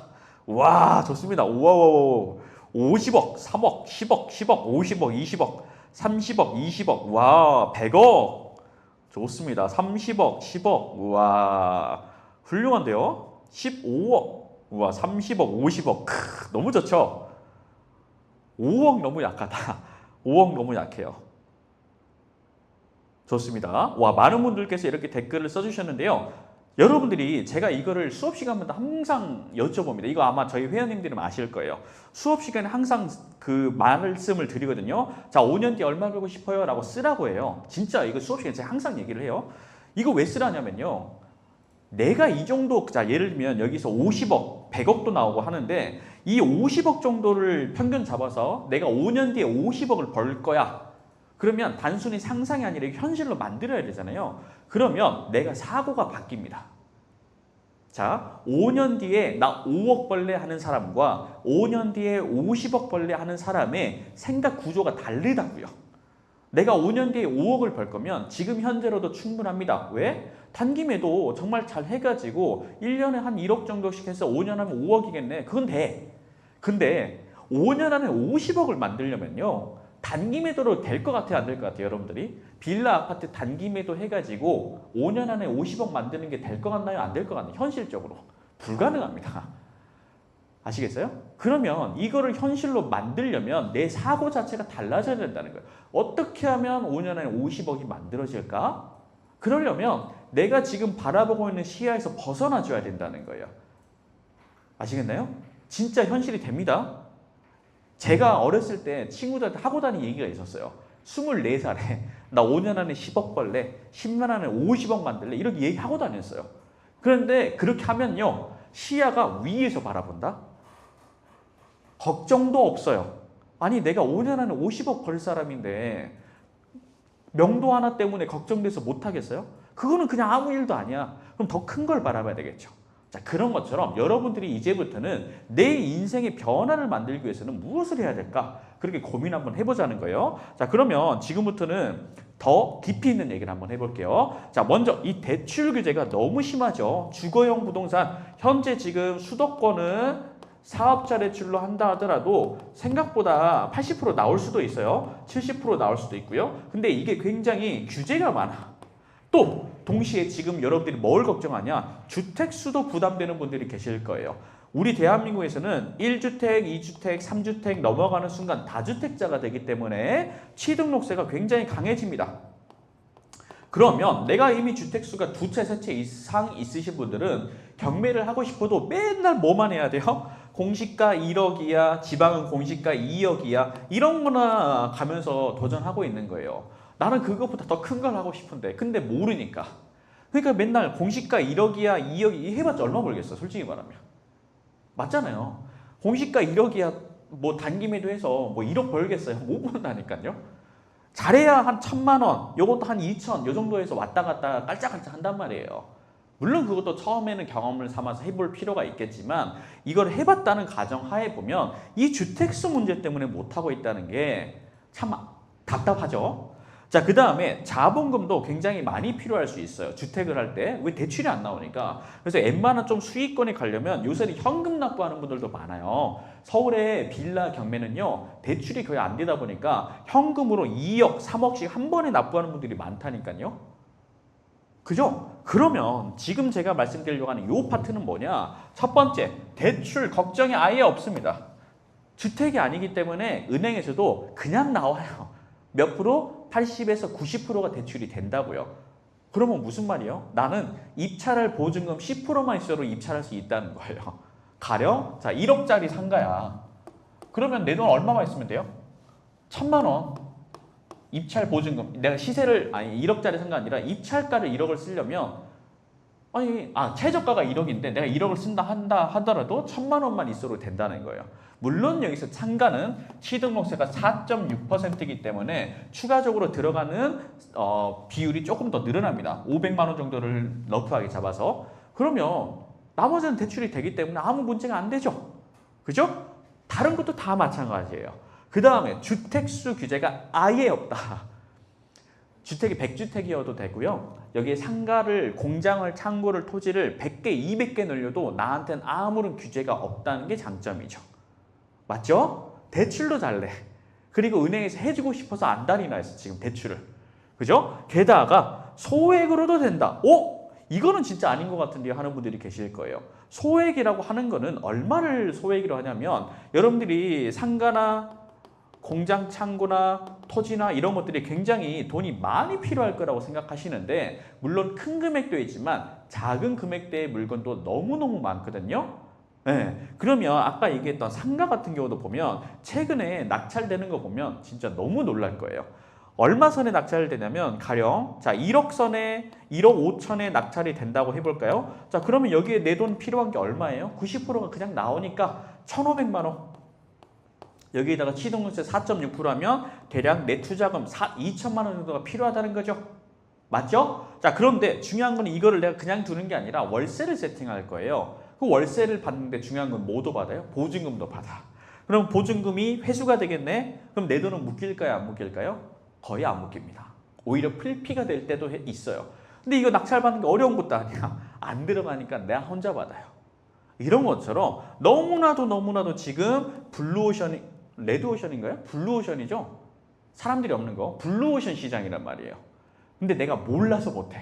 와, 좋습니다. 우와, 50억, 3억, 10억, 10억, 50억, 20억, 30억, 20억, 와, 100억. 좋습니다. 30억, 10억, 우와, 훌륭한데요? 15억, 우와, 30억, 50억, 너무 좋죠? 5억 너무 약하다. 5억 너무 약해요. 좋습니다. 와, 많은 분들께서 이렇게 댓글을 써주셨는데요. 여러분들이 제가 이거를 수업 시간마다 항상 여쭤봅니다. 이거 아마 저희 회원님들은 아실 거예요. 수업 시간에 항상 그 말씀을 드리거든요. 자, 5년 뒤에 얼마 벌고 싶어요? 라고 쓰라고 해요. 진짜 이거 수업 시간에 제가 항상 얘기를 해요. 이거 왜 쓰라냐면요. 내가 이 정도, 자, 예를 들면 여기서 50억, 100억도 나오고 하는데 이 50억 정도를 평균 잡아서 내가 5년 뒤에 50억을 벌 거야. 그러면 단순히 상상이 아니라 현실로 만들어야 되잖아요. 그러면 내가 사고가 바뀝니다. 자, 5년 뒤에 나 5억 벌래 하는 사람과 5년 뒤에 50억 벌래 하는 사람의 생각 구조가 다르다고요. 내가 5년 뒤에 5억을 벌 거면 지금 현재로도 충분합니다. 왜? 단기매도 정말 잘 해가지고 1년에 한 1억 정도씩 해서 5년 하면 5억이겠네. 그건 돼. 근데 5년 안에 50억을 만들려면요. 단기 매도로 될 것 같아요? 안 될 것 같아요? 여러분들이? 빌라 아파트 단기 매도 해가지고 5년 안에 50억 만드는 게 될 것 같나요? 안 될 것 같나요? 현실적으로. 불가능합니다. 아시겠어요? 그러면 이거를 현실로 만들려면 내 사고 자체가 달라져야 된다는 거예요. 어떻게 하면 5년 안에 50억이 만들어질까? 그러려면 내가 지금 바라보고 있는 시야에서 벗어나줘야 된다는 거예요. 아시겠나요? 진짜 현실이 됩니다. 제가 어렸을 때 친구들한테 하고 다니는 얘기가 있었어요. 24살에 나 5년 안에 10억 벌래, 10년 안에 50억 만들래 이렇게 얘기하고 다녔어요. 그런데 그렇게 하면요. 시야가 위에서 바라본다? 걱정도 없어요. 아니 내가 5년 안에 50억 벌 사람인데 명도 하나 때문에 걱정돼서 못하겠어요? 그거는 그냥 아무 일도 아니야. 그럼 더 큰 걸 바라봐야 되겠죠. 자, 그런 것처럼 여러분들이 이제부터는 내 인생의 변화를 만들기 위해서는 무엇을 해야 될까? 그렇게 고민 한번 해보자는 거예요. 자, 그러면 지금부터는 더 깊이 있는 얘기를 한번 해볼게요. 자, 먼저 이 대출 규제가 너무 심하죠. 주거용 부동산, 현재 지금 수도권은 사업자 대출로 한다 하더라도 생각보다 80% 나올 수도 있어요. 70% 나올 수도 있고요. 근데 이게 굉장히 규제가 많아. 또 동시에 지금 여러분들이 뭘 걱정하냐? 주택수도 부담되는 분들이 계실 거예요. 우리 대한민국에서는 1주택, 2주택, 3주택 넘어가는 순간 다주택자가 되기 때문에 취등록세가 굉장히 강해집니다. 그러면 내가 이미 주택수가 2채, 3채 이상 있으신 분들은 경매를 하고 싶어도 맨날 뭐만 해야 돼요? 공시가 1억이야, 지방은 공시가 2억이야 이런 거나 가면서 도전하고 있는 거예요. 나는 그것보다 더 큰 걸 하고 싶은데 근데 모르니까. 그러니까 맨날 공시가 1억이야 2억이 해봤자 얼마 벌겠어 솔직히 말하면. 맞잖아요. 공시가 1억이야 뭐 단기매도 해서 뭐 1억 벌겠어요. 못 번다니까요. 잘해야 한 1,000만 원 요것도 한 2천 요 정도에서 왔다 갔다 깔짝깔짝 한단 말이에요. 물론 그것도 처음에는 경험을 삼아서 해볼 필요가 있겠지만 이걸 해봤다는 가정하에 보면 이 주택수 문제 때문에 못하고 있다는 게 참 답답하죠. 자, 그 다음에 자본금도 굉장히 많이 필요할 수 있어요. 주택을 할 때. 왜 대출이 안 나오니까. 그래서 웬만한 좀 수익권이 가려면 요새는 현금 납부하는 분들도 많아요. 서울의 빌라 경매는요. 대출이 거의 안 되다 보니까 현금으로 2억, 3억씩 한 번에 납부하는 분들이 많다니까요. 그죠? 그러면 지금 제가 말씀드리려고 하는 이 파트는 뭐냐? 첫 번째, 대출 걱정이 아예 없습니다. 주택이 아니기 때문에 은행에서도 그냥 나와요. 몇 프로? 80에서 90%가 대출이 된다고요. 그러면 무슨 말이에요? 나는 입찰할 보증금 10%만 있어도 입찰할 수 있다는 거예요. 가령 자 1억짜리 상가야. 그러면 내 돈 얼마만 있으면 돼요? 1,000만 원. 입찰 보증금. 내가 시세를 아니 1억짜리 상가 아니라 입찰가를 1억을 쓰려면 최저가가 1억인데 내가 1억을 쓴다 한다 하더라도 1,000만 원만 있어도 된다는 거예요. 물론 여기서 상가는 취등록세가 4.6%이기 때문에 추가적으로 들어가는 비율이 조금 더 늘어납니다. 500만 원 정도를 러프하게 잡아서. 그러면 나머지는 대출이 되기 때문에 아무 문제가 안 되죠. 그죠? 다른 것도 다 마찬가지예요. 그 다음에 주택수 규제가 아예 없다. 주택이 100주택이어도 되고요. 여기에 상가를, 공장을, 창고를, 토지를 100개, 200개 늘려도 나한테는 아무런 규제가 없다는 게 장점이죠. 맞죠? 대출도 잘 내. 그리고 은행에서 해주고 싶어서 안달이 나있어 지금 대출을. 그죠? 게다가 소액으로도 된다. 이거는 진짜 아닌 것 같은데 하는 분들이 계실 거예요. 소액이라고 하는 거는 얼마를 소액으로 하냐면 여러분들이 상가나 공장 창고나 토지나 이런 것들이 굉장히 돈이 많이 필요할 거라고 생각하시는데 물론 큰 금액도 있지만 작은 금액대의 물건도 너무너무 많거든요. 네, 그러면 아까 얘기했던 상가 같은 경우도 보면 최근에 낙찰되는 거 보면 진짜 너무 놀랄 거예요. 얼마 선에 낙찰되냐면 가령 자 1억 선에 1억 5천에 낙찰이 된다고 해볼까요? 자 그러면 여기에 내 돈 필요한 게 얼마예요? 90%가 그냥 나오니까 1,500만 원. 여기에다가 취등록세 4.6% 하면 대략 내 투자금 2천만 원 정도가 필요하다는 거죠. 맞죠? 자 그런데 중요한 건 이거를 내가 그냥 두는 게 아니라 월세를 세팅할 거예요. 그 월세를 받는데 중요한 건 뭐도 받아요? 보증금도 받아. 그럼 보증금이 회수가 되겠네? 그럼 내 돈은 묶일까요? 안 묶일까요? 거의 안 묶입니다. 오히려 필피가 될 때도 있어요. 근데 이거 낙찰받는 게 어려운 것도 아니야. 안 들어가니까 내가 혼자 받아요. 이런 것처럼 너무나도 지금 블루오션이 레드오션인가요? 블루오션이죠? 사람들이 없는 거 블루오션 시장이란 말이에요. 근데 내가 몰라서 못해.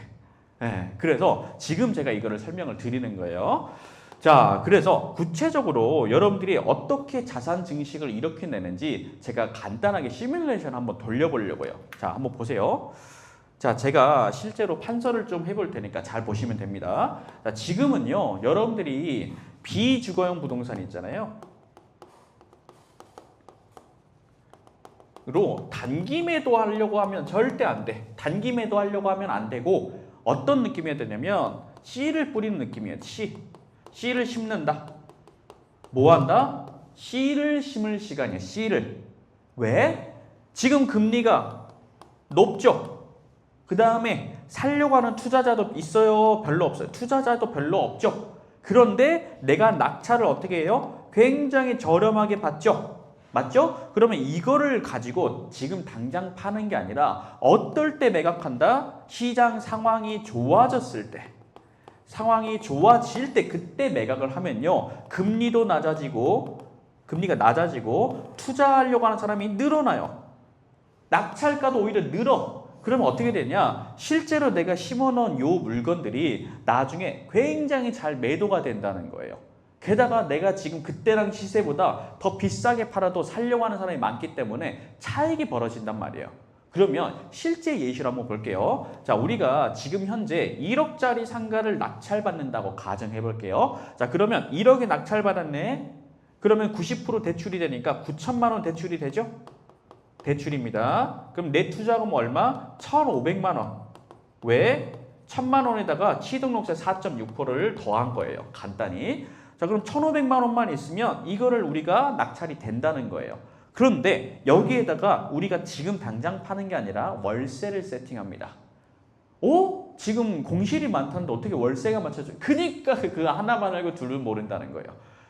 네, 그래서 지금 제가 이거를 설명을 드리는 거예요. 자, 그래서 구체적으로 여러분들이 어떻게 자산 증식을 이렇게 내는지 제가 간단하게 시뮬레이션 한번 돌려보려고요. 자, 한번 보세요. 자, 제가 실제로 판서를 좀 해볼 테니까 잘 보시면 됩니다. 자, 지금은요, 여러분들이 비주거용 부동산 있잖아요. 로 단기 매도하려고 하면 절대 안 돼. 단기 매도하려고 하면 안 되고 어떤 느낌이어야 되냐면 씨를 뿌리는 느낌이에요. 씨를 심는다. 뭐 한다? 씨를 심을 시간이야. 씨를. 왜? 지금 금리가 높죠. 그 다음에 살려고 하는 투자자도 있어요? 별로 없어요? 투자자도 별로 없죠. 그런데 내가 낙찰을 어떻게 해요? 굉장히 저렴하게 받죠. 맞죠? 그러면 이거를 가지고 지금 당장 파는 게 아니라 어떨 때 매각한다? 시장 상황이 좋아졌을 때. 상황이 좋아질 때 그때 매각을 하면요. 금리가 낮아지고 투자하려고 하는 사람이 늘어나요. 낙찰가도 오히려 늘어. 그러면 어떻게 되냐? 실제로 내가 심어놓은 요 물건들이 나중에 굉장히 잘 매도가 된다는 거예요. 게다가 내가 지금 그때랑 시세보다 더 비싸게 팔아도 살려고 하는 사람이 많기 때문에 차익이 벌어진단 말이에요. 그러면 실제 예시를 한번 볼게요. 자, 우리가 지금 현재 1억짜리 상가를 낙찰받는다고 가정해 볼게요. 자, 그러면 1억에 낙찰받았네. 그러면 90% 대출이 되니까 9천만 원 대출이 되죠? 대출입니다. 그럼 내 투자금 얼마? 1,500만 원. 왜? 1,000만 원에다가 취등록세 4.6%를 더한 거예요. 간단히. 자, 그럼 1,500만 원만 있으면 이거를 우리가 낙찰이 된다는 거예요. 그런데 여기에다가 우리가 지금 당장 파는 게 아니라 월세를 세팅합니다. 오? 지금 공실이 많다는데 어떻게 월세가 맞춰져요? 그러니까 그 하나만 알고 둘을 모른다는 거예요.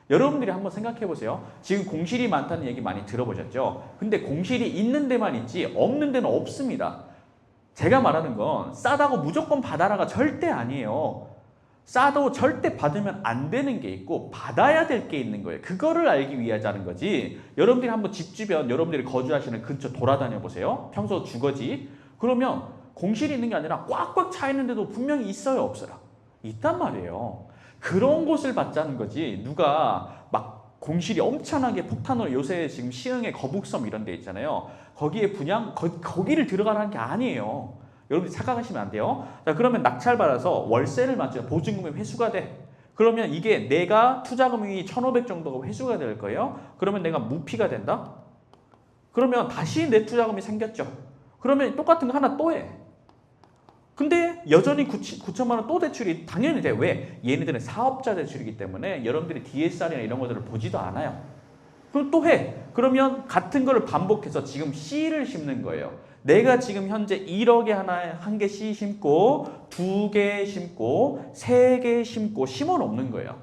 여러분들이 한번 생각해 보세요. 지금 공실이 많다는 얘기 많이 들어보셨죠? 근데 공실이 있는 데만 있지 없는 데는 없습니다. 제가 말하는 건 싸다고 무조건 받아라가 절대 아니에요. 싸도 절대 받으면 안 되는 게 있고 받아야 될 게 있는 거예요. 그거를 알기 위하자는 거지. 여러분들이 한번 집 주변, 여러분들이 거주하시는 근처 돌아다녀 보세요. 평소 주거지. 그러면 공실이 있는 게 아니라 꽉꽉 차 있는데도 분명히 있어요, 없어요? 있단 말이에요. 그런 곳을 받자는 거지. 누가 막 공실이 엄청나게 폭탄으로 요새 지금 시흥의 거북섬 이런 데 있잖아요. 거기에 거기를 들어가라는 게 아니에요. 여러분들 착각하시면 안 돼요. 자, 그러면 낙찰받아서 월세를 맞죠. 보증금이 회수가 돼. 그러면 이게 내가 투자금이 1,500 정도가 회수가 될 거예요. 그러면 내가 무피가 된다? 그러면 다시 내 투자금이 생겼죠. 그러면 똑같은 거 하나 또 해. 근데 여전히 9천만 원 또 대출이 당연히 돼. 왜? 얘네들은 사업자 대출이기 때문에 여러분들이 DSR이나 이런 것들을 보지도 않아요. 그럼 또 해. 그러면 같은 거를 반복해서 지금 씨를 심는 거예요. 내가 지금 현재 1억에 한 개 씨 심고 2개 심고 3개 심고 심어 놓는 거예요.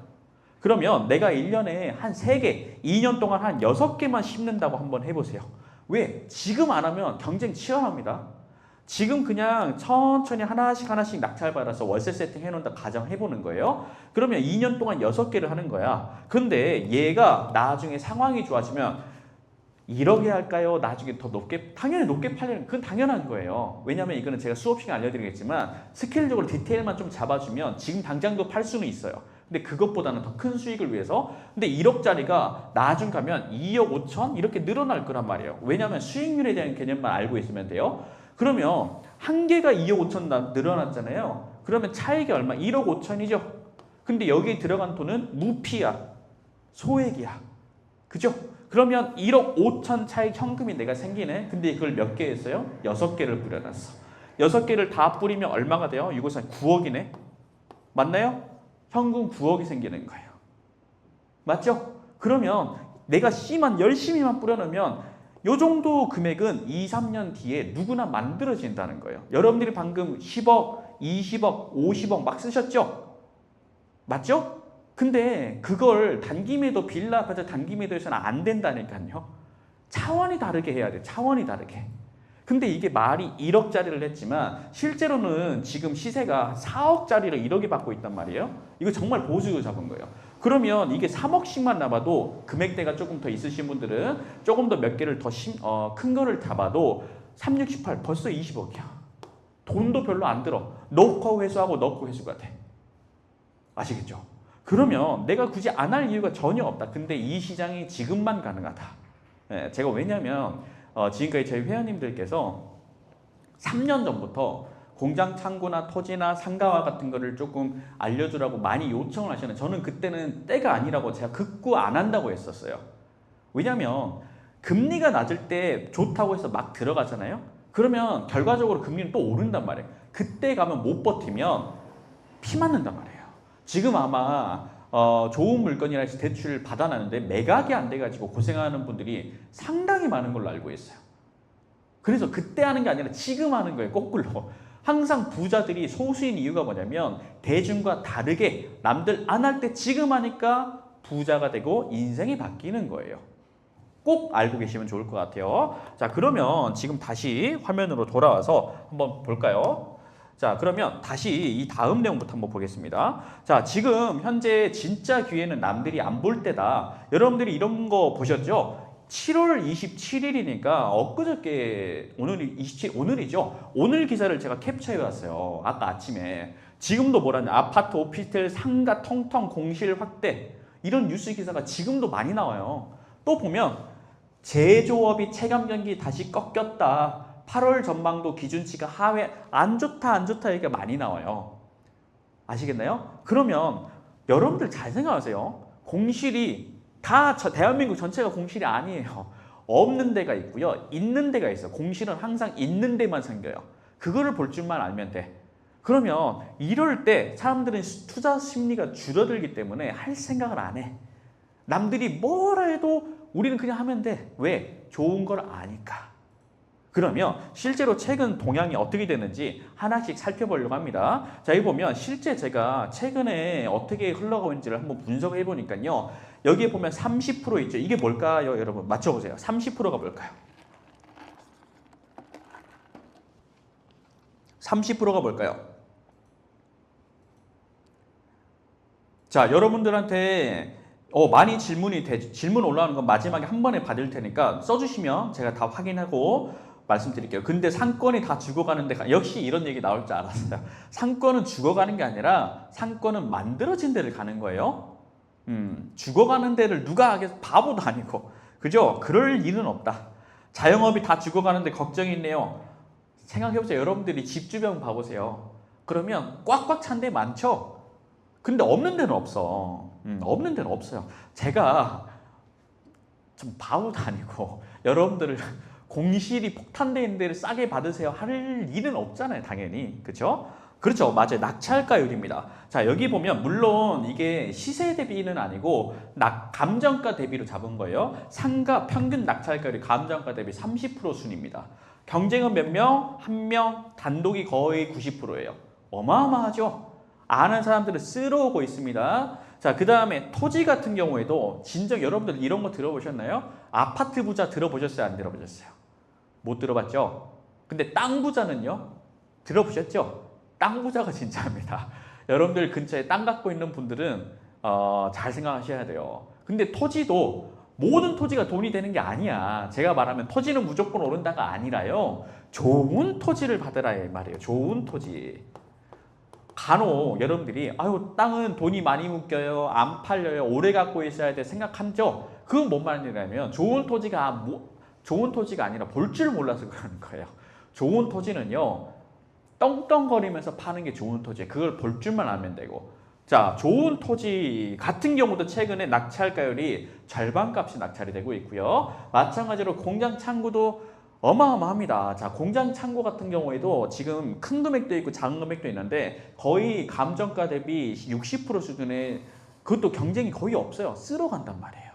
그러면 내가 1년에 한 3개, 2년 동안 한 6개만 심는다고 한번 해보세요. 왜? 지금 안 하면 경쟁 치열합니다. 지금 그냥 천천히 하나씩 낙찰받아서 월세 세팅 해놓는다 가정해보는 거예요. 그러면 2년 동안 6개를 하는 거야. 근데 얘가 나중에 상황이 좋아지면 1억에 할까요? 나중에 더 높게? 당연히 높게 팔리는 그건 당연한 거예요. 왜냐하면 이거는 제가 수업 시간 알려드리겠지만 스케일적으로 디테일만 좀 잡아주면 지금 당장도 팔 수는 있어요. 근데 그것보다는 더 큰 수익을 위해서 근데 1억짜리가 나중 가면 2억 5천 이렇게 늘어날 거란 말이에요. 왜냐하면 수익률에 대한 개념만 알고 있으면 돼요. 그러면 한 개가 2억 5천 늘어났잖아요. 그러면 차익이 얼마? 1억 5천이죠. 근데 여기에 들어간 돈은 무피야. 소액이야. 그죠? 그러면 1억 5천 차익 현금이 내가 생기네. 근데 그걸 몇 개 했어요? 6개를 뿌려놨어. 6개를 다 뿌리면 얼마가 돼요? 이곳은 9억이네. 맞나요? 현금 9억이 생기는 거예요. 맞죠? 그러면 내가 C만 열심히만 뿌려놓으면 요 정도 금액은 2, 3년 뒤에 누구나 만들어진다는 거예요. 여러분들이 방금 10억, 20억, 50억 막 쓰셨죠? 맞죠? 근데 그걸 단기 매도 빌라 아파트 단기 매도에서는 안 된다니까요. 차원이 다르게 해야 돼. 차원이 다르게. 근데 이게 말이 1억짜리를 했지만 실제로는 지금 시세가 4억짜리를 1억에 받고 있단 말이에요. 이거 정말 보수 잡은 거예요. 그러면 이게 3억씩만 남아도 금액대가 조금 더 있으신 분들은 조금 더 몇 개를 더 큰 거를 잡아도 3, 6, 18 벌써 20억이야. 돈도 별로 안 들어. 넣고 회수하고 넣고 회수가 돼. 아시겠죠? 그러면 내가 굳이 안 할 이유가 전혀 없다. 근데 이 시장이 지금만 가능하다. 예, 제가 왜냐면 지금까지 저희 회원님들께서 3년 전부터 공장 창고나 토지나 상가와 같은 거를 조금 알려주라고 많이 요청을 하시는, 저는 그때는 때가 아니라고 제가 극구 안 한다고 했었어요. 왜냐하면 금리가 낮을 때 좋다고 해서 막 들어가잖아요. 그러면 결과적으로 금리는 또 오른단 말이에요. 그때 가면 못 버티면 피 맞는단 말이에요. 지금 아마 좋은 물건이라 해서 대출 받아놨는데 매각이 안 돼가지고 고생하는 분들이 상당히 많은 걸로 알고 있어요. 그래서 그때 하는 게 아니라 지금 하는 거예요. 거꾸로. 항상 부자들이 소수인 이유가 뭐냐면 대중과 다르게 남들 안 할 때 지금 하니까 부자가 되고 인생이 바뀌는 거예요. 꼭 알고 계시면 좋을 것 같아요. 자, 그러면 지금 다시 화면으로 돌아와서 한번 볼까요? 자, 그러면 다시 이 다음 내용부터 한번 보겠습니다. 자, 지금 현재 진짜 기회는 남들이 안 볼 때다. 여러분들이 이런 거 보셨죠? 7월 27일이니까 엊그저께, 오늘이 27, 오늘이죠? 오늘 기사를 제가 캡처해 왔어요. 아까 아침에. 지금도 뭐라냐, 아파트, 오피스텔, 상가 텅텅 공실 확대, 이런 뉴스 기사가 지금도 많이 나와요. 또 보면 제조업이 체감 경기 다시 꺾였다. 8월 전망도 기준치가 하회, 안 좋다 안 좋다 얘기가 많이 나와요. 아시겠나요? 그러면 여러분들 잘 생각하세요. 공실이 다 대한민국 전체가 공실이 아니에요. 없는 데가 있고요. 있는 데가 있어요. 공실은 항상 있는 데만 생겨요. 그거를 볼 줄만 알면 돼. 그러면 이럴 때 사람들은 투자 심리가 줄어들기 때문에 할 생각을 안 해. 남들이 뭐라 해도 우리는 그냥 하면 돼. 왜? 좋은 걸 아니까. 그러면 실제로 최근 동향이 어떻게 되는지 하나씩 살펴보려고 합니다. 자, 여기 보면 실제 제가 최근에 어떻게 흘러가고 있는지를 한번 분석해 보니까요. 여기에 보면 30% 있죠. 이게 뭘까요, 여러분? 맞춰보세요. 30%가 뭘까요? 30%가 뭘까요? 자, 여러분들한테 많이 질문 올라오는 건 마지막에 한 번에 받을 테니까 써주시면 제가 다 확인하고 말씀드릴게요. 근데 상권이 다 죽어가는데, 역시 이런 얘기 나올 줄 알았어요. 상권은 죽어가는 게 아니라 상권은 만들어진 데를 가는 거예요. 죽어가는 데를 누가 하겠어? 바보도 아니고. 그죠? 그럴 일은 없다. 자영업이 다 죽어가는데 걱정이 있네요. 생각해보세요. 여러분들이 집 주변 봐보세요. 그러면 꽉꽉 찬 데 많죠? 근데 없는 데는 없어. 없는 데는 없어요. 제가 좀 바보도 아니고 여러분들을 공실이 폭탄되어 있는 데를 싸게 받으세요 할 일은 없잖아요. 당연히. 그렇죠? 그렇죠. 맞아요. 낙찰가율입니다. 자, 여기 보면 물론 이게 시세 대비는 아니고 감정가 대비로 잡은 거예요. 상가 평균 낙찰가율이 감정가 대비 30% 순입니다. 경쟁은 몇 명? 한 명, 단독이 거의 90%예요. 어마어마하죠? 아는 사람들은 쓸어오고 있습니다. 자, 그 다음에 토지 같은 경우에도 진정 여러분들 이런 거 들어보셨나요? 아파트 부자 들어보셨어요? 안 들어보셨어요? 못 들어봤죠? 근데 땅 부자는요? 들어보셨죠? 땅 부자가 진짜입니다. 여러분들 근처에 땅 갖고 있는 분들은 잘 생각하셔야 돼요. 근데 토지도 모든 토지가 돈이 되는 게 아니야. 제가 말하면 토지는 무조건 오른다가 아니라요. 좋은 토지를 받으라 이 말이에요. 좋은 토지. 간혹 여러분들이 아유 땅은 돈이 많이 묶여요. 안 팔려요. 오래 갖고 있어야 돼 생각하죠. 그건 뭔 말이냐면 좋은 토지가 아니라 볼 줄 몰라서 그러는 거예요. 좋은 토지는요. 떵떵거리면서 파는 게 좋은 토지예요. 그걸 볼 줄만 알면 되고. 자, 좋은 토지 같은 경우도 최근에 낙찰가율이 절반값이 낙찰이 되고 있고요. 마찬가지로 공장 창고도 어마어마합니다. 자, 공장 창고 같은 경우에도 지금 큰 금액도 있고 작은 금액도 있는데 거의 감정가 대비 60% 수준의, 그것도 경쟁이 거의 없어요. 쓸어간단 말이에요.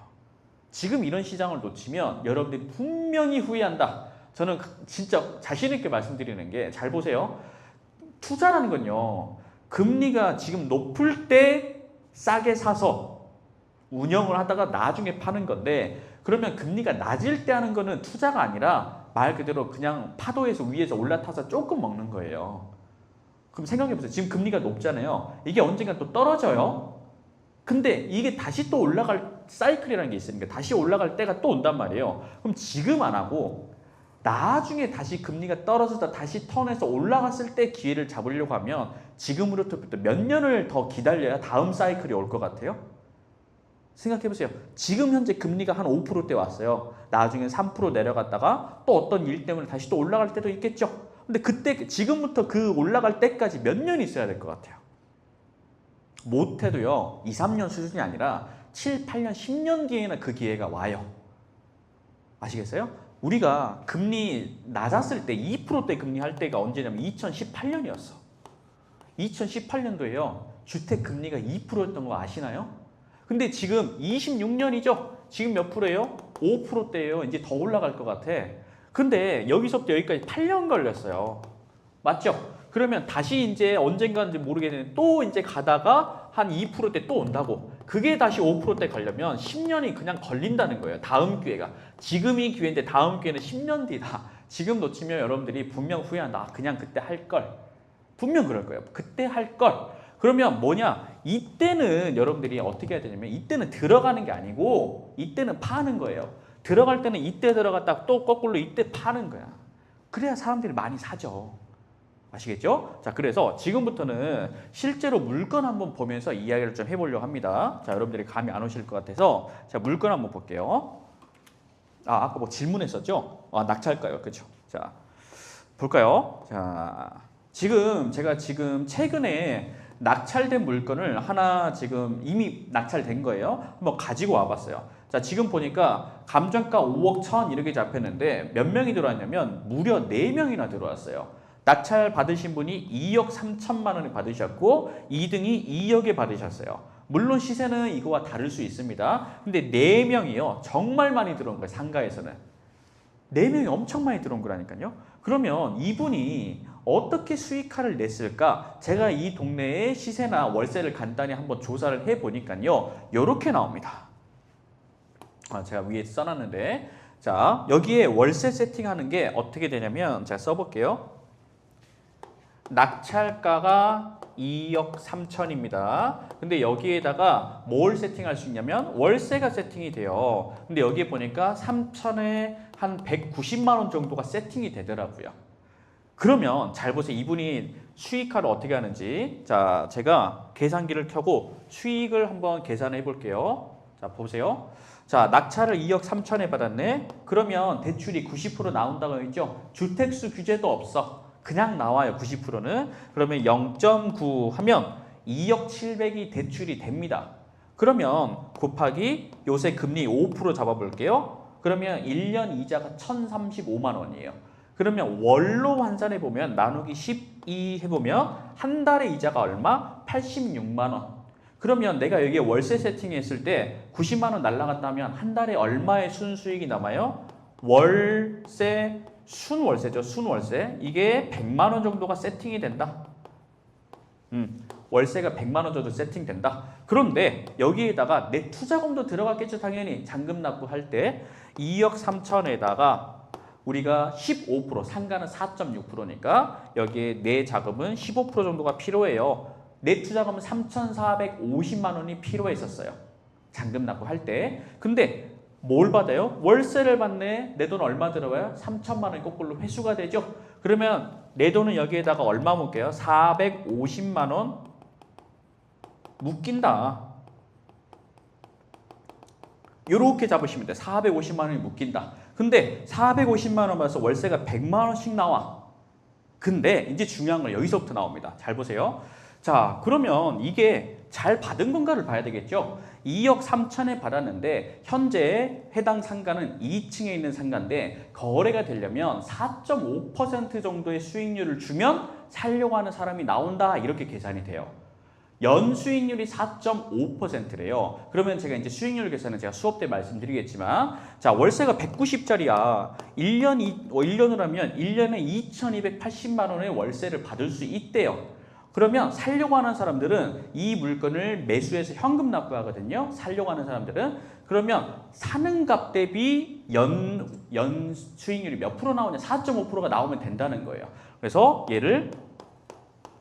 지금 이런 시장을 놓치면 여러분들이 분명히 후회한다. 저는 진짜 자신 있게 말씀드리는 게, 잘 보세요. 투자라는 건요. 금리가 지금 높을 때 싸게 사서 운영을 하다가 나중에 파는 건데, 그러면 금리가 낮을 때 하는 거는 투자가 아니라 말 그대로 그냥 파도에서 위에서 올라타서 조금 먹는 거예요. 그럼 생각해보세요. 지금 금리가 높잖아요. 이게 언젠가 또 떨어져요. 근데 이게 다시 또 올라갈 사이클이라는 게 있으니까 다시 올라갈 때가 또 온단 말이에요. 그럼 지금 안 하고 나중에 다시 금리가 떨어져서 다시 턴해서 올라갔을 때 기회를 잡으려고 하면 지금으로부터 몇 년을 더 기다려야 다음 사이클이 올 것 같아요? 생각해보세요. 지금 현재 금리가 한 5%대 왔어요. 나중에 3% 내려갔다가 또 어떤 일 때문에 다시 또 올라갈 때도 있겠죠. 근데 그때 지금부터 그 올라갈 때까지 몇 년 있어야 될 것 같아요? 못해도요 2, 3년 수준이 아니라 7, 8년, 10년 뒤에는 그 기회가 와요. 아시겠어요? 우리가 금리 낮았을 때 2%대 금리 할 때가 언제냐면 2018년이었어. 2018년도에요. 주택 금리가 2%였던 거 아시나요? 근데 지금 26년이죠? 지금 몇 프로예요? 5%대예요. 이제 더 올라갈 것 같아. 근데 여기서부터 여기까지 8년 걸렸어요. 맞죠? 그러면 다시 이제 언젠가인지 모르겠는데 또 이제 가다가 한 2%대 또 온다고. 그게 다시 5%대 가려면 10년이 그냥 걸린다는 거예요. 다음 기회가. 지금이 기회인데 다음 기회는 10년 뒤다. 지금 놓치면 여러분들이 분명 후회한다. 아, 그냥 그때 할 걸. 분명 그럴 거예요. 그때 할 걸. 그러면 뭐냐? 이때는 여러분들이 어떻게 해야 되냐면 이때는 들어가는 게 아니고 이때는 파는 거예요. 들어갈 때는 이때 들어갔다 또 거꾸로 이때 파는 거야. 그래야 사람들이 많이 사죠. 아시겠죠? 자, 그래서 지금부터는 실제로 물건 한번 보면서 이야기를 좀 해보려고 합니다. 자, 여러분들이 감이 안 오실 것 같아서 자, 물건 한번 볼게요. 아, 아까 뭐 질문했었죠? 아, 낙찰가요. 그렇죠? 자, 볼까요? 자, 제가 최근에 낙찰된 물건을 하나 지금 이미 낙찰된 거예요. 한번 가지고 와봤어요. 자, 지금 보니까 감정가 5억 1천 이렇게 잡혔는데 몇 명이 들어왔냐면 무려 4명이나 들어왔어요. 낙찰 받으신 분이 2억 3천만 원을 받으셨고 2등이 2억에 받으셨어요. 물론 시세는 이거와 다를 수 있습니다. 근데 4명이요. 정말 많이 들어온 거예요. 상가에서는. 4명이 엄청 많이 들어온 거라니까요. 그러면 이분이 어떻게 수익화를 냈을까? 제가 이 동네의 시세나 월세를 간단히 한번 조사를 해보니까요. 이렇게 나옵니다. 제가 위에 써놨는데 자, 여기에 월세 세팅하는 게 어떻게 되냐면 제가 써볼게요. 낙찰가가 2억 3천입니다. 근데 여기에다가 뭘 세팅할 수 있냐면 월세가 세팅이 돼요. 근데 여기에 보니까 3천에 한 190만 원 정도가 세팅이 되더라고요. 그러면 잘 보세요. 이분이 수익화를 어떻게 하는지. 자, 제가 계산기를 켜고 수익을 한번 계산해 볼게요. 자, 보세요. 자, 낙찰을 2억 3천에 받았네. 그러면 대출이 90% 나온다고 했죠. 주택수 규제도 없어. 그냥 나와요. 90%는. 그러면 0.9 하면 2억 7백이 대출이 됩니다. 그러면 곱하기 요새 금리 5% 잡아볼게요. 그러면 1년 이자가 1,035만 원이에요. 그러면 월로 환산해 보면 나누기 12 해보면 한 달에 이자가 얼마? 86만 원. 그러면 내가 여기에 월세 세팅했을 때 90만 원 날라갔다면 한 달에 얼마의 순수익이 남아요? 월세 순월세죠. 순월세. 이게 100만 원 정도가 세팅이 된다. 월세가 100만 원 정도 세팅된다. 그런데 여기에다가 내 투자금도 들어갔겠죠. 당연히 잔금 납부할 때 2억 3천에다가 우리가 15% 상가는 4.6%니까 여기에 내 자금은 15% 정도가 필요해요. 내 투자금은 3,450만 원이 필요했었어요. 잔금 납부할 때. 근데 뭘 받아요? 월세를 받네. 내 돈 얼마 들어가요? 3천만 원이 거꾸로 회수가 되죠. 그러면 내 돈은 여기에다가 얼마 묶여요? 450만 원 묶인다. 이렇게 잡으시면 돼요. 450만 원이 묶인다. 근데 450만 원 받아서 월세가 100만 원씩 나와. 근데 이제 중요한 건 여기서부터 나옵니다. 잘 보세요. 자, 그러면 이게 잘 받은 건가를 봐야 되겠죠. 2억 3천에 받았는데 현재 해당 상가는 2층에 있는 상가인데 거래가 되려면 4.5% 정도의 수익률을 주면 살려고 하는 사람이 나온다. 이렇게 계산이 돼요. 연수익률이 4.5%래요. 그러면 제가 이제 수익률 계산은 제가 수업 때 말씀드리겠지만 자, 월세가 190짜리야. 1년으로 하면 1년에 2,280만 원의 월세를 받을 수 있대요. 그러면 살려고 하는 사람들은 이 물건을 매수해서 현금 납부하거든요. 살려고 하는 사람들은. 그러면 사는 값 대비 연 수익률이 몇 프로 나오냐? 4.5%가 나오면 된다는 거예요. 그래서 얘를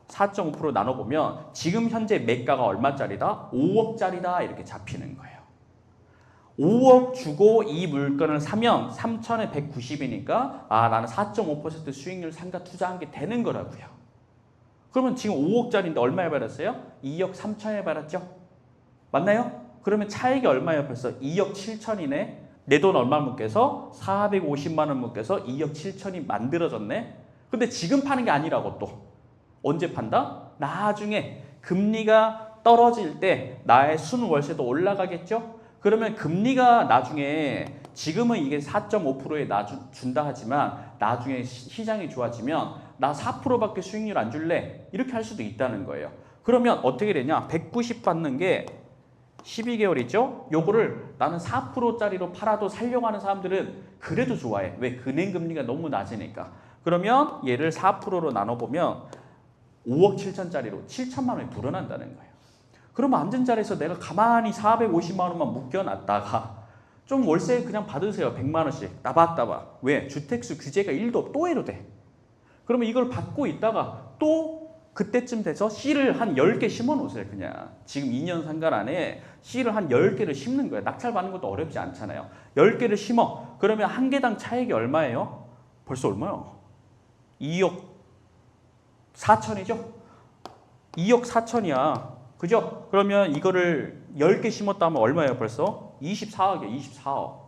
4.5% 나눠보면 지금 현재 매가가 얼마짜리다? 5억짜리다 이렇게 잡히는 거예요. 5억 주고 이 물건을 사면 3천에 190이니까 아, 나는 4.5% 수익률 상가 투자한 게 되는 거라고요. 그러면 지금 5억짜리인데 얼마에 받았어요? 2억 3천에 받았죠? 맞나요? 그러면 차익이 얼마예요? 벌써 2억 7천이네. 내 돈 얼마 묶여서 450만 원 묶여서 2억 7천이 만들어졌네. 근데 지금 파는 게 아니라고 또. 언제 판다? 나중에 금리가 떨어질 때 나의 순월세도 올라가겠죠? 그러면 금리가 나중에 지금은 이게 4.5%에 준다 하지만 나중에 시장이 좋아지면 나 4%밖에 수익률 안 줄래? 이렇게 할 수도 있다는 거예요. 그러면 어떻게 되냐? 190 받는 게 12개월이죠? 요거를 나는 4%짜리로 팔아도 살려고 하는 사람들은 그래도 좋아해. 왜? 은행 금리가 너무 낮으니까. 그러면 얘를 4%로 나눠보면 5억 7천짜리로 7천만 원이 불어난다는 거예요. 그러면 앉은 자리에서 내가 가만히 450만 원만 묶여놨다가 좀 월세 그냥 받으세요. 100만 원씩 따박따박. 왜? 주택수 규제가 1도 또 해도 돼. 그러면 이걸 받고 있다가 또 그때쯤 돼서 씨를 한 10개 심어 놓으세요. 그냥 지금 2년 상간 안에 씨를 한 10개를 심는 거예요. 낙찰 받는 것도 어렵지 않잖아요. 10개를 심어. 그러면 한 개당 차익이 얼마예요? 벌써 얼마요? 2억 4천이죠? 2억 4천이야. 그죠? 그러면 이거를 10개 심었다 하면 얼마예요 벌써? 24억이에요. 24억.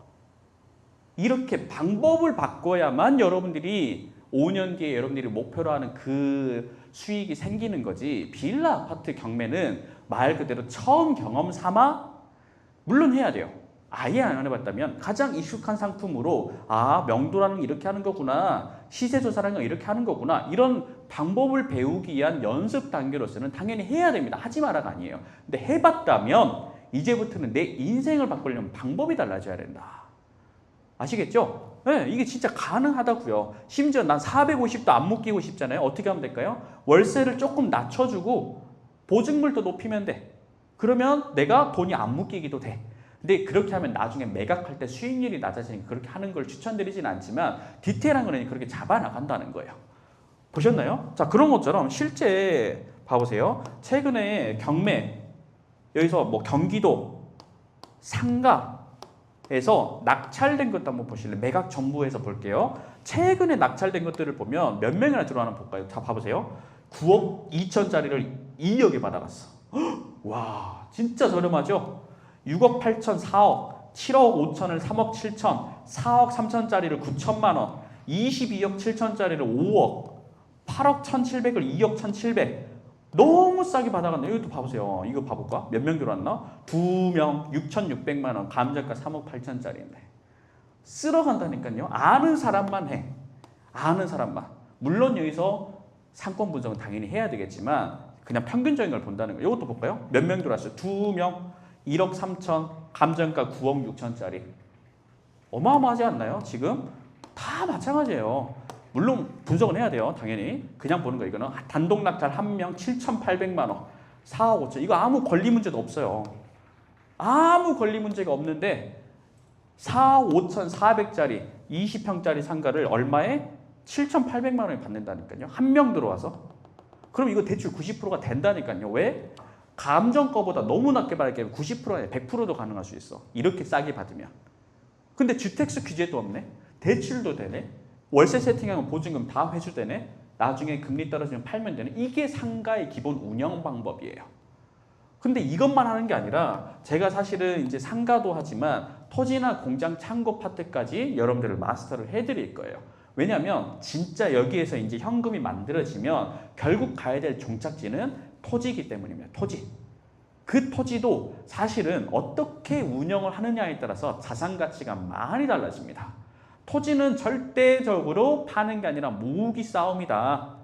이렇게 방법을 바꿔야만 여러분들이 5년 뒤에 여러분들이 목표로 하는 그 수익이 생기는 거지. 빌라 아파트 경매는 말 그대로 처음 경험 삼아 물론 해야 돼요. 아예 안 해봤다면 가장 익숙한 상품으로 명도라는 게 이렇게 하는 거구나. 시세조사라는 건 이렇게 하는 거구나. 이런 방법을 배우기 위한 연습 단계로서는 당연히 해야 됩니다. 하지 마라가 아니에요. 근데 해봤다면 이제부터는 내 인생을 바꾸려면 방법이 달라져야 된다. 아시겠죠? 네, 이게 진짜 가능하다고요. 심지어 난 450도 안 묶이고 싶잖아요. 어떻게 하면 될까요? 월세를 조금 낮춰주고 보증물도 높이면 돼. 그러면 내가 돈이 안 묶이기도 돼. 근데 그렇게 하면 나중에 매각할 때 수익률이 낮아지니까 그렇게 하는 걸 추천드리진 않지만 디테일한 거는 그렇게 잡아나간다는 거예요. 보셨나요? 자, 그런 것처럼 실제 봐보세요. 최근에 경매, 여기서 뭐 경기도, 상가에서 낙찰된 것도 한번 보실래요? 매각 정보에서 볼게요. 최근에 낙찰된 것들을 보면 몇 명이나 들어가나 볼까요? 다 봐보세요. 9억 2천짜리를 2억에 받아갔어. 와, 진짜 저렴하죠? 6억 8천 4억, 7억 5천을 3억 7천, 4억 3천짜리를 9천만 원, 22억 7천짜리를 5억, 8억 1,700을 2억 1,700. 너무 싸게 받아갔네. 이것도 봐보세요. 이거 봐볼까? 몇 명 들어왔나? 2명 6,600만 원, 감정가 3억 8천짜리인데. 쓸어간다니까요. 아는 사람만 해. 아는 사람만. 물론 여기서 상권 분석은 당연히 해야 되겠지만 그냥 평균적인 걸 본다는 거예요. 이것도 볼까요? 몇 명 들어왔어요? 2명 1억 3천, 감정가 9억 6천짜리. 어마어마하지 않나요? 지금 다 마찬가지예요. 물론 분석은 해야 돼요. 당연히. 그냥 보는 거 이거는 단독 낙찰 1명 7,800만 원, 4억 5천. 이거 아무 권리 문제도 없어요. 아무 권리 문제가 없는데 4억 5천 400짜리 20평짜리 상가를 얼마에? 7,800만 원에 받는다니까요. 한 명 들어와서. 그럼 이거 대출 90%가 된다니까요. 왜? 감정가보다 너무 낮게 받을 게 90%가 아니라 100%도 가능할 수 있어. 이렇게 싸게 받으면. 근데 주택수 규제도 없네. 대출도 되네. 월세 세팅하면 보증금 다 회수되네. 나중에 금리 떨어지면 팔면 되네. 이게 상가의 기본 운영 방법이에요. 근데 이것만 하는 게 아니라 제가 사실은 이제 상가도 하지만 토지나 공장, 창고 파트까지 여러분들을 마스터를 해드릴 거예요. 왜냐하면 진짜 여기에서 이제 현금이 만들어지면 결국 가야 될 종착지는 토지이기 때문입니다. 토지. 그 토지도 사실은 어떻게 운영을 하느냐에 따라서 자산 가치가 많이 달라집니다. 토지는 절대적으로 파는 게 아니라 모으기 싸움이다.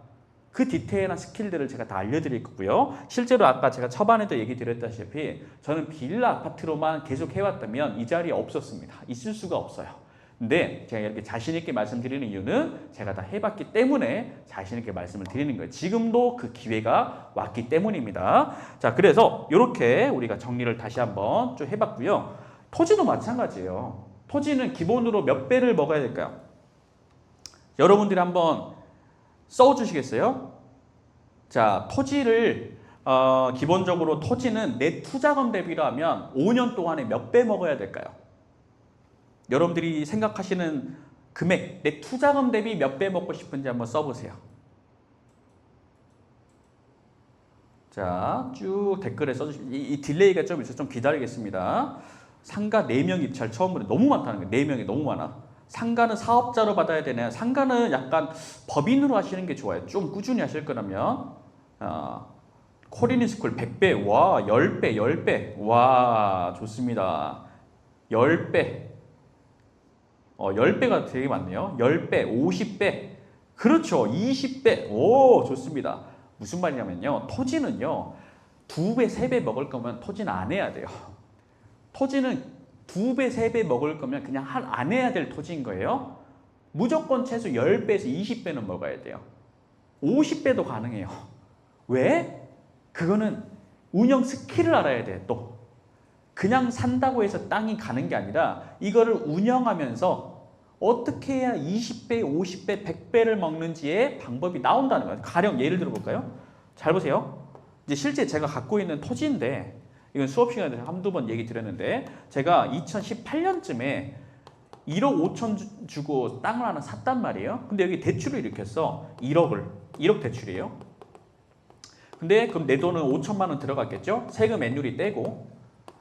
그 디테일한 스킬들을 제가 다 알려드릴 거고요. 실제로 아까 제가 초반에도 얘기 드렸다시피 저는 빌라 아파트로만 계속 해왔다면 이 자리에 없었습니다. 있을 수가 없어요. 근데 제가 이렇게 자신 있게 말씀드리는 이유는 제가 다 해봤기 때문에 자신 있게 말씀을 드리는 거예요. 지금도 그 기회가 왔기 때문입니다. 자, 그래서 이렇게 우리가 정리를 다시 한번 좀 해봤고요. 토지도 마찬가지예요. 토지는 기본으로 몇 배를 먹어야 될까요? 여러분들이 한번 써주시겠어요? 자, 토지를 기본적으로 토지는 내 투자금 대비로 하면 5년 동안에 몇 배 먹어야 될까요? 여러분들이 생각하시는 금액, 내 투자금 대비 몇 배 먹고 싶은지 한번 써보세요. 자, 쭉 댓글에 써주시면 이 딜레이가 좀 있어서 좀 기다리겠습니다. 상가 4명 입찰 처음 보는 너무 많다는 거예요. 4명이 너무 많아. 상가는 사업자로 받아야 되나요? 상가는 약간 법인으로 하시는 게 좋아요. 좀 꾸준히 하실 거라면. 코리니스쿨 100배, 와, 10배, 10배, 와, 좋습니다. 10배, 10배가 되게 많네요. 10배, 50배, 그렇죠. 20배, 오, 좋습니다. 무슨 말이냐면요. 토지는요, 2배, 3배 먹을 거면 토지는 안 해야 돼요. 토지는 2배, 3배 먹을 거면 그냥 안 해야 될 토지인 거예요. 무조건 최소 10배에서 20배는 먹어야 돼요. 50배도 가능해요. 왜? 그거는 운영 스킬을 알아야 돼. 또 그냥 산다고 해서 땅이 가는 게 아니라 이거를 운영하면서 어떻게 해야 20배, 50배, 100배를 먹는지의 방법이 나온다는 거예요. 가령 예를 들어 볼까요? 잘 보세요. 이제 실제 제가 갖고 있는 토지인데, 이건 수업 시간에 한두 번 얘기 드렸는데, 제가 2018년쯤에 1억 5천 주고 땅을 하나 샀단 말이에요. 근데 여기 대출을 일으켰어. 1억 대출이에요. 근데 그럼 내 돈은 5천만 원 들어갔겠죠? 세금 앤누리 떼고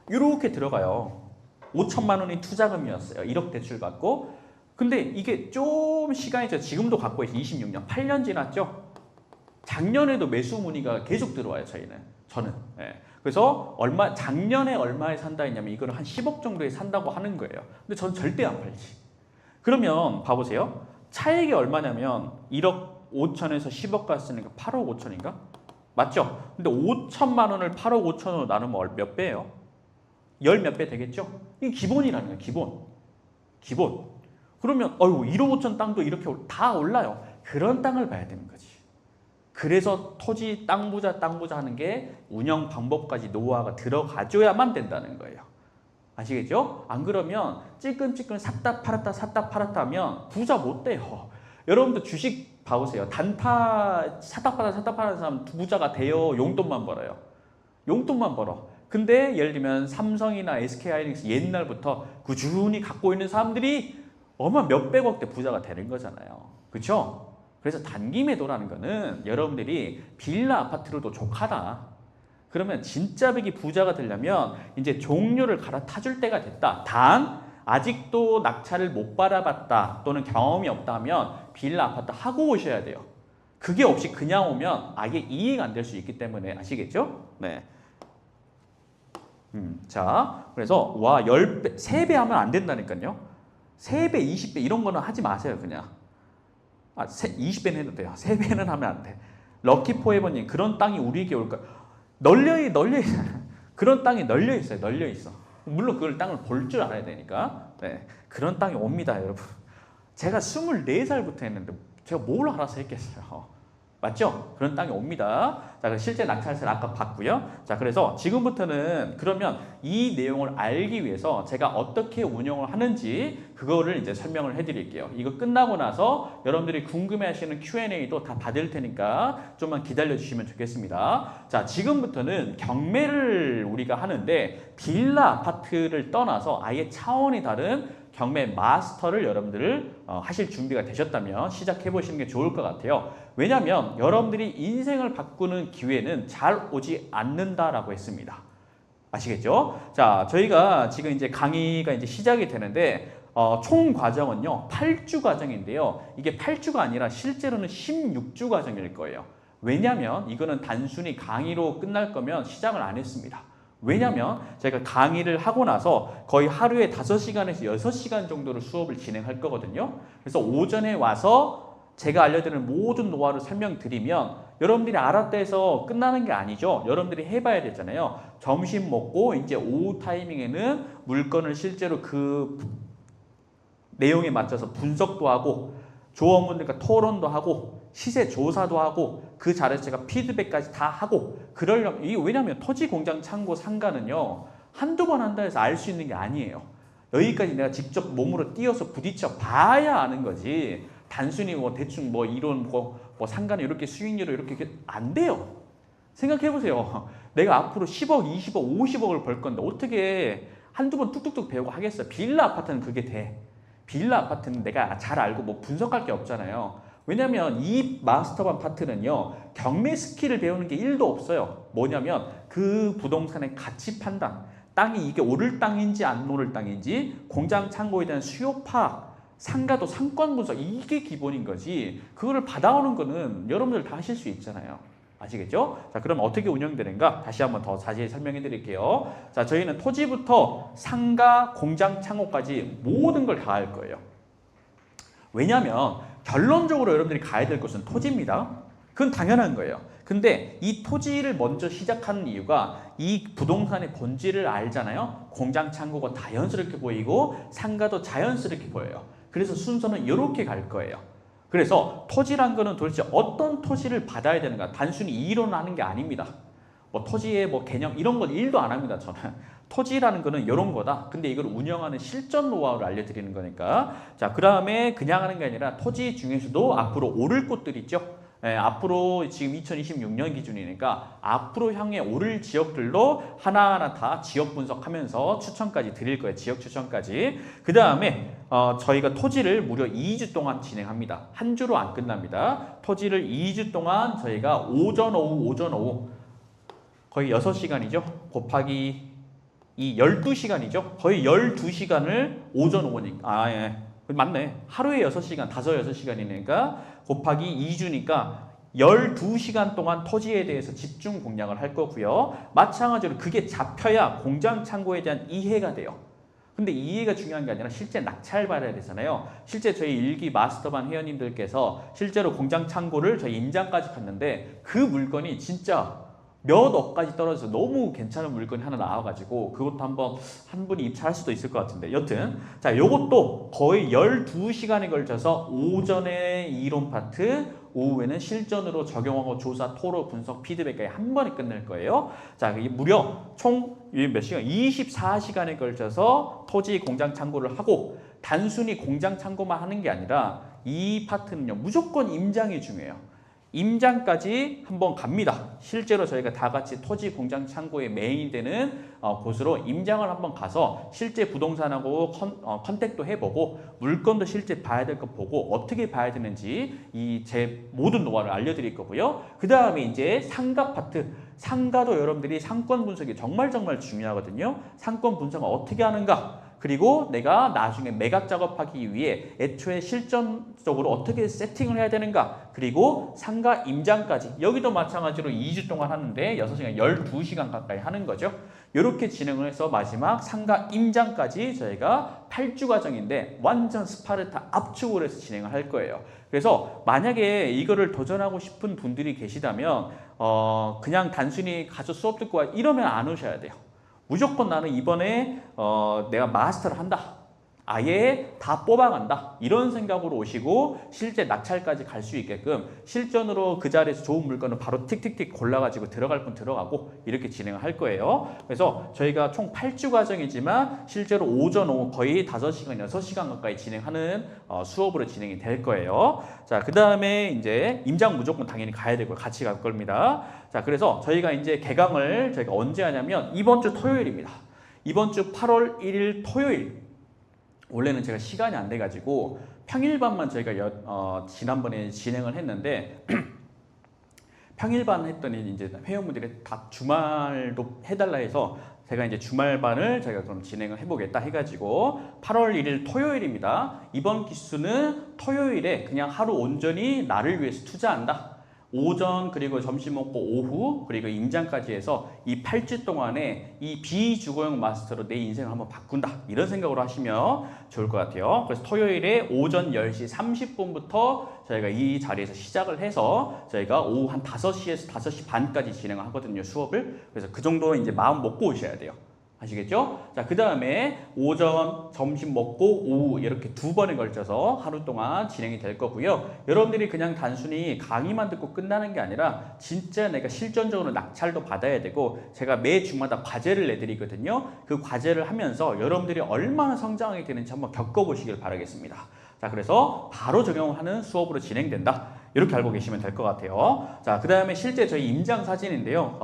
이렇게 들어가요. 5천만 원이 투자금이었어요. 1억 대출 받고. 근데 이게 좀 시간이 지금도 갖고 있어요. 26년, 8년 지났죠? 작년에도 매수 문의가 계속 들어와요. 저는. 예. 그래서 작년에 얼마에 산다 했냐면 이거를 한 10억 정도에 산다고 하는 거예요. 근데 저는 절대 안 팔지. 그러면 봐보세요. 차익이 얼마냐면 1억 5천에서 10억 갔으니까 8억 5천인가? 맞죠? 근데 5천만 원을 8억 5천으로 나누면 몇 배예요? 10몇 배 되겠죠? 이게 기본이라는 거예요. 기본. 그러면 1억 5천 땅도 이렇게 다 올라요. 그런 땅을 봐야 되는 거지. 그래서 토지 땅 부자 하는 게 운영 방법까지 노하우가 들어가줘야만 된다는 거예요. 아시겠죠? 안 그러면 찔끔찔끔 샀다 팔았다 하면 부자 못 돼요. 여러분도 주식 봐보세요. 단타 샀다 팔았다 하는 사람 부자가 돼요? 용돈만 벌어요? 용돈만 벌어. 근데 예를 들면 삼성이나 SK하이닉스 옛날부터 꾸준히 갖고 있는 사람들이 몇백억대 부자가 되는 거잖아요. 그렇죠? 그래서 단기 매도라는 거는 여러분들이 빌라 아파트로도 족하다. 그러면 진짜 빅이 부자가 되려면 이제 종료를 갈아타줄 때가 됐다. 단 아직도 낙찰을 못 받아봤다 또는 경험이 없다면 빌라 아파트 하고 오셔야 돼요. 그게 없이 그냥 오면 아예 이해가 안 될 수 있기 때문에 아시겠죠? 네. 자, 그래서 10배, 3배 하면 안 된다니까요. 3배, 20배 이런 거는 하지 마세요, 그냥. 20배는 해도 돼요. 3배는 하면 안 돼. 럭키 포에버님, 그런 땅이 우리에게 올까? 널려 그런 땅이 널려 있어. 물론 그걸 땅을 볼 줄 알아야 되니까. 네, 그런 땅이 옵니다, 여러분. 제가 24살부터 했는데 제가 뭘 알아서 했겠어요. 맞죠? 그런 땅이 옵니다. 자, 그래서 실제 낙찰세를 아까 봤고요. 자, 그래서 지금부터는 그러면 이 내용을 알기 위해서 제가 어떻게 운영을 하는지 그거를 이제 설명을 해드릴게요. 이거 끝나고 나서 여러분들이 궁금해하시는 Q&A도 다 받을 테니까 좀만 기다려 주시면 좋겠습니다. 자, 지금부터는 경매를 우리가 하는데 빌라 아파트를 떠나서 아예 차원이 다른 경매 마스터를 여러분들 하실 준비가 되셨다면 시작해 보시는 게 좋을 것 같아요. 왜냐하면 여러분들이 인생을 바꾸는 기회는 잘 오지 않는다라고 했습니다. 아시겠죠? 자, 저희가 지금 이제 강의가 이제 시작이 되는데 총 과정은요 8주 과정인데요. 이게 8주가 아니라 실제로는 16주 과정일 거예요. 왜냐하면 이거는 단순히 강의로 끝날 거면 시작을 안 했습니다. 왜냐면 제가 강의를 하고 나서 거의 하루에 5시간에서 6시간 정도로 수업을 진행할 거거든요. 그래서 오전에 와서 제가 알려드리는 모든 노하우를 설명드리면 여러분들이 알았다 해서 끝나는 게 아니죠. 여러분들이 해봐야 되잖아요. 점심 먹고 이제 오후 타이밍에는 물건을 실제로 그 내용에 맞춰서 분석도 하고 조언분들과 토론도 하고 시세 조사도 하고 그 자리에서 제가 피드백까지 다 하고 그러려면 이게 왜냐면 토지 공장 창고 상가는요 한두 번 한다 해서 알 수 있는 게 아니에요. 여기까지 내가 직접 몸으로 뛰어서 부딪혀 봐야 아는 거지 단순히 뭐 대충 뭐 이론 뭐 상가는 이렇게 수익률을 이렇게 안 돼요. 생각해 보세요. 내가 앞으로 10억, 20억, 50억을 벌 건데 어떻게 한두 번 뚝뚝뚝 배우고 하겠어요. 빌라 아파트는 그게 돼. 빌라 아파트는 내가 잘 알고 뭐 분석할 게 없잖아요. 왜냐면 이 마스터반 파트는요 경매 스킬을 배우는 게 1도 없어요. 뭐냐면 그 부동산의 가치 판단, 땅이 이게 오를 땅인지 안 오를 땅인지, 공장 창고에 대한 수요 파악, 상가도 상권 분석 이게 기본인 거지. 그거를 받아오는 거는 여러분들 다 하실 수 있잖아요. 아시겠죠? 자, 그럼 어떻게 운영되는가? 다시 한번 더 자세히 설명해 드릴게요. 자, 저희는 토지부터 상가, 공장, 창고까지 모든 걸 다 할 거예요. 왜냐하면 결론적으로 여러분들이 가야 될 곳은 토지입니다. 그건 당연한 거예요. 근데 이 토지를 먼저 시작하는 이유가 이 부동산의 본질을 알잖아요. 공장, 창고가 자연스럽게 보이고 상가도 자연스럽게 보여요. 그래서 순서는 이렇게 갈 거예요. 그래서 토지란 거는 도대체 어떤 토지를 받아야 되는가? 단순히 이론하는 게 아닙니다. 뭐 토지의 뭐 개념 이런 건 일도 안 합니다. 저는 토지라는 거는 이런 거다. 근데 이걸 운영하는 실전 노하우를 알려드리는 거니까. 자, 그 다음에 그냥 하는 게 아니라 토지 중에서도 앞으로 오를 곳들 있죠. 앞으로 지금 2026년 기준이니까 앞으로 향해 오를 지역들로 하나하나 다 지역 분석하면서 추천까지 드릴 거예요. 지역 추천까지. 그 다음에 저희가 토지를 무려 2주 동안 진행합니다. 한 주로 안 끝납니다. 토지를 2주 동안 저희가 오전 오후 거의 6시간이죠. 곱하기 이 12시간이죠. 거의 12시간을 오전 오후니까 예. 맞네. 하루에 6시간, 6시간이니까 곱하기 2주니까 12시간 동안 토지에 대해서 집중 공략을 할 거고요. 마찬가지로 그게 잡혀야 공장 창고에 대한 이해가 돼요. 근데 이해가 중요한 게 아니라 실제 낙찰 받아야 되잖아요. 실제 저희 일기 마스터반 회원님들께서 실제로 공장 창고를 저희 임장까지 갔는데 그 물건이 진짜 몇 억까지 떨어져서 너무 괜찮은 물건이 하나 나와가지고 그것도 한번 한 분이 입찰할 수도 있을 것 같은데 여튼 자 요것도 거의 12시간에 걸쳐서 오전에 이론 파트 오후에는 실전으로 적용하고 조사, 토로, 분석, 피드백까지 한 번에 끝낼 거예요. 자, 무려 총 몇 시간? 24시간에 걸쳐서 토지 공장 창고를 하고 단순히 공장 창고만 하는 게 아니라 이 파트는요 무조건 임장이 중요해요. 임장까지 한번 갑니다. 실제로 저희가 다 같이 토지 공장 창고의 메인이 되는 곳으로 임장을 한번 가서 실제 부동산하고 컨택도 해보고 물건도 실제 봐야 될 거 보고 어떻게 봐야 되는지 이 제 모든 노하우를 알려드릴 거고요. 그 다음에 이제 상가 파트. 상가도 여러분들이 상권 분석이 정말 중요하거든요. 상권 분석을 어떻게 하는가? 그리고 내가 나중에 매각 작업하기 위해 애초에 실전적으로 어떻게 세팅을 해야 되는가. 그리고 상가 임장까지 여기도 마찬가지로 2주 동안 하는데 6시간, 12시간 가까이 하는 거죠. 이렇게 진행을 해서 마지막 상가 임장까지 저희가 8주 과정인데 완전 스파르타 압축을 해서 진행을 할 거예요. 그래서 만약에 이거를 도전하고 싶은 분들이 계시다면 그냥 단순히 가서 수업 듣고 와 이러면 안 오셔야 돼요. 무조건 나는 이번에 내가 마스터를 한다. 아예 다 뽑아간다. 이런 생각으로 오시고 실제 낙찰까지 갈 수 있게끔 실전으로 그 자리에서 좋은 물건을 바로 틱틱틱 골라가지고 들어갈 분 들어가고 이렇게 진행을 할 거예요. 그래서 저희가 총 8주 과정이지만 실제로 오전 오후 거의 5시간, 6시간 가까이 진행하는 수업으로 진행이 될 거예요. 자, 그 다음에 이제 임장 무조건 당연히 가야 되고 같이 갈 겁니다. 자, 그래서 저희가 이제 개강을 저희가 언제 하냐면 이번 주 토요일입니다. 이번 주 8월 1일 토요일. 원래는 제가 시간이 안 돼가지고 평일반만 저희가 지난번에 진행을 했는데 평일반 했더니 이제 회원분들이 다 주말도 해달라 해서 제가 이제 주말반을 저희가 그럼 진행을 해보겠다 해가지고 8월 1일 토요일입니다. 이번 기수는 토요일에 그냥 하루 온전히 나를 위해서 투자한다. 오전 그리고 점심 먹고 오후 그리고 임장까지 해서 이 8주 동안에 이 비주거용 마스터로 내 인생을 한번 바꾼다 이런 생각으로 하시면 좋을 것 같아요. 그래서 토요일에 오전 10시 30분부터 저희가 이 자리에서 시작을 해서 저희가 오후 한 5시에서 5시 반까지 진행을 하거든요, 수업을. 그래서 그 정도 이제 마음 먹고 오셔야 돼요. 아시겠죠? 자, 그 다음에 오전, 점심 먹고 오후 이렇게 2번에 걸쳐서 하루 동안 진행이 될 거고요. 여러분들이 그냥 단순히 강의만 듣고 끝나는 게 아니라 진짜 내가 실전적으로 낙찰도 받아야 되고 제가 매 주마다 과제를 내드리거든요. 그 과제를 하면서 여러분들이 얼마나 성장하게 되는지 한번 겪어보시길 바라겠습니다. 자, 그래서 바로 적용하는 수업으로 진행된다. 이렇게 알고 계시면 될 것 같아요. 자, 그 다음에 실제 저희 임장 사진인데요.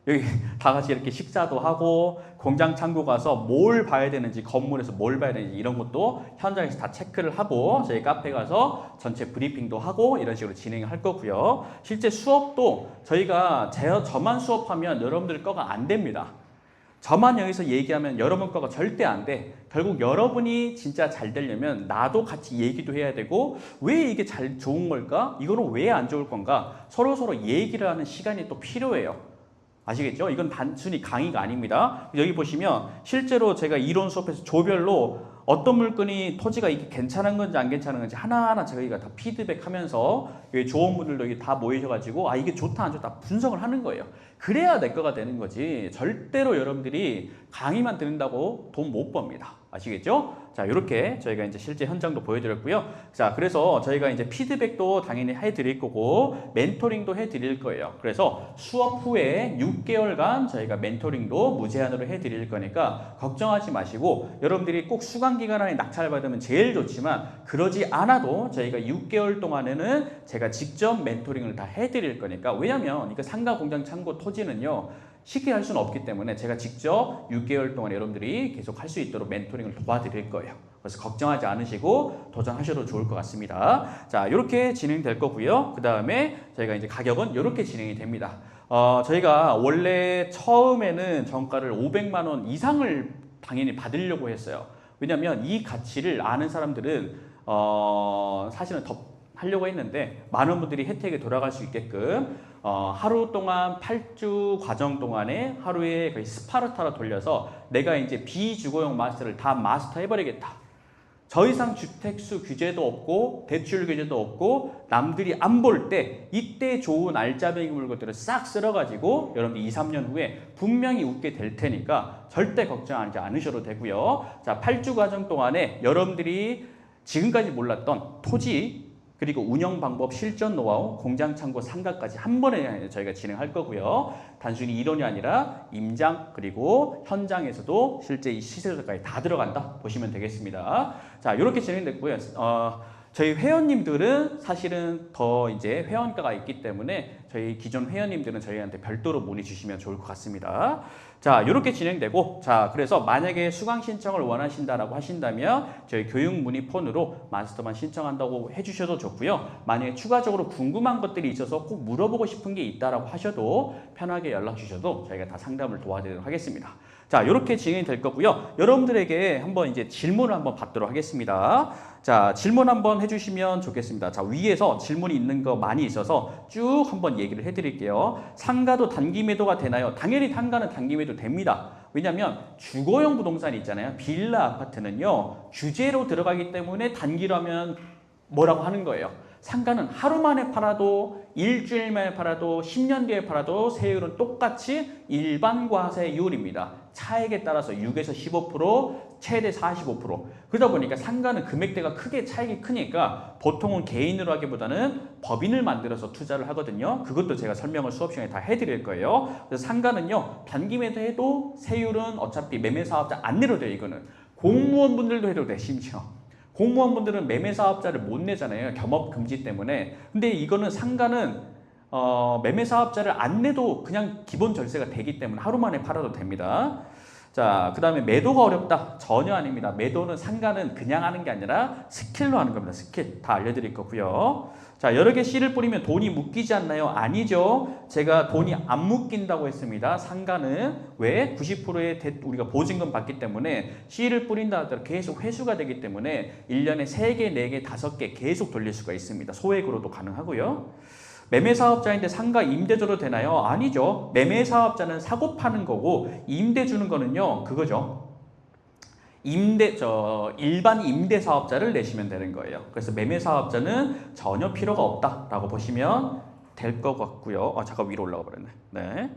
여기 다 같이 이렇게 식사도 하고 공장 창고 가서 뭘 봐야 되는지 건물에서 뭘 봐야 되는지 이런 것도 현장에서 다 체크를 하고 저희 카페 가서 전체 브리핑도 하고 이런 식으로 진행을 할 거고요. 실제 수업도 저희가 저만 수업하면 여러분들 거가 안 됩니다. 저만 여기서 얘기하면 여러분 거가 절대 안 돼. 결국 여러분이 진짜 잘 되려면 나도 같이 얘기도 해야 되고 왜 이게 잘 좋은 걸까? 이거는 왜 안 좋을 건가? 서로 얘기를 하는 시간이 또 필요해요. 아시겠죠? 이건 단순히 강의가 아닙니다. 여기 보시면 실제로 제가 이론 수업에서 조별로 어떤 물건이 토지가 이게 괜찮은 건지 안 괜찮은 건지 하나하나 저희가 다 피드백하면서 여기 조원분들도 여기 다 모이셔가지고 아 이게 좋다 안 좋다 분석을 하는 거예요. 그래야 내 거가 되는 거지. 절대로 여러분들이 강의만 듣는다고 돈 못 법니다. 아시겠죠? 자, 이렇게 저희가 이제 실제 현장도 보여드렸고요. 자, 그래서 저희가 이제 피드백도 당연히 해드릴 거고, 멘토링도 해드릴 거예요. 그래서 수업 후에 6개월간 저희가 멘토링도 무제한으로 해드릴 거니까 걱정하지 마시고, 여러분들이 꼭 수강 기간 안에 낙찰받으면 제일 좋지만, 그러지 않아도 저희가 6개월 동안에는 제가 직접 멘토링을 다 해드릴 거니까, 왜냐면 이거 상가 공장 창고 토지는요, 쉽게 할 수는 없기 때문에 제가 직접 6개월 동안 여러분들이 계속 할 수 있도록 멘토링을 도와드릴 거예요. 그래서 걱정하지 않으시고 도전하셔도 좋을 것 같습니다. 자, 이렇게 진행될 거고요. 그 다음에 저희가 이제 가격은 이렇게 진행이 됩니다. 저희가 원래 처음에는 정가를 500만 원 이상을 당연히 받으려고 했어요. 왜냐하면 이 가치를 아는 사람들은 사실은 더 하려고 했는데 많은 분들이 혜택에 돌아갈 수 있게끔 하루 동안 8주 과정 동안에 하루에 거의 스파르타로 돌려서 내가 이제 비주거용 마스터를 다 마스터 해버리겠다. 더 이상 주택수 규제도 없고 대출 규제도 없고 남들이 안 볼 때 이때 좋은 알짜배기 물건들을 싹 쓸어가지고 여러분들 2, 3년 후에 분명히 웃게 될 테니까 절대 걱정하지 않으셔도 되고요. 자, 8주 과정 동안에 여러분들이 지금까지 몰랐던 토지 그리고 운영 방법, 실전 노하우, 공장 창고 상가까지 한 번에 저희가 진행할 거고요. 단순히 이론이 아니라 임장 그리고 현장에서도 실제 이 시세조사까지 다 들어간다 보시면 되겠습니다. 자, 이렇게 진행됐고요. 저희 회원님들은 사실은 더 이제 회원가가 있기 때문에 저희 기존 회원님들은 저희한테 별도로 문의 주시면 좋을 것 같습니다. 자, 이렇게 진행되고, 자, 그래서 만약에 수강 신청을 원하신다라고 하신다면 저희 교육 문의 폰으로 마스터만 신청한다고 해주셔도 좋고요. 만약에 추가적으로 궁금한 것들이 있어서 꼭 물어보고 싶은 게 있다라고 하셔도 편하게 연락 주셔도 저희가 다 상담을 도와드리도록 하겠습니다. 자, 이렇게 진행이 될 거고요. 여러분들에게 한번 이제 질문을 한번 받도록 하겠습니다. 자, 질문 한번 해주시면 좋겠습니다. 자, 위에서 질문이 있는 거 많이 있어서 쭉 한번 얘기를 해드릴게요. 상가도 단기 매도가 되나요? 당연히 상가는 단기 매도 됩니다. 왜냐하면 주거용 부동산이 있잖아요. 빌라 아파트는요, 규제로 들어가기 때문에 단기로 하면 뭐라고 하는 거예요. 상가는 하루 만에 팔아도 일주일 만에 팔아도 10년 뒤에 팔아도 세율은 똑같이 일반 과세율입니다. 차액에 따라서 6에서 15%, 최대 45%. 그러다 보니까 상가는 금액대가 크게 차익이 크니까 보통은 개인으로 하기보다는 법인을 만들어서 투자를 하거든요. 그것도 제가 설명을 수업 시간에 다 해드릴 거예요. 그래서 상가는요, 단기 매도해도 세율은 어차피 매매사업자 안 내도 돼요. 이거는 공무원분들도 해도 돼. 심지어 공무원분들은 매매사업자를 못 내잖아요. 겸업금지 때문에. 근데 이거는 상가는 매매사업자를 안 내도 그냥 기본 절세가 되기 때문에 하루 만에 팔아도 됩니다. 자, 그 다음에 매도가 어렵다? 전혀 아닙니다. 매도는 상가는 그냥 하는 게 아니라 스킬로 하는 겁니다. 스킬 다 알려드릴 거고요. 자, 여러 개 씨를 뿌리면 돈이 묶이지 않나요? 아니죠. 제가 돈이 안 묶인다고 했습니다. 상가는 왜? 90%의 우리가 보증금 받기 때문에 씨를 뿌린다 하더라도 계속 회수가 되기 때문에 1년에 3개, 4개, 5개 계속 돌릴 수가 있습니다. 소액으로도 가능하고요. 매매사업자인데 상가 임대줘도 되나요? 아니죠. 매매사업자는 사고 파는 거고 임대 주는 거는요, 그거죠. 일반 임대사업자를 내시면 되는 거예요. 그래서 매매사업자는 전혀 필요가 없다라고 보시면 될 것 같고요. 잠깐 위로 올라가 버렸네. 네.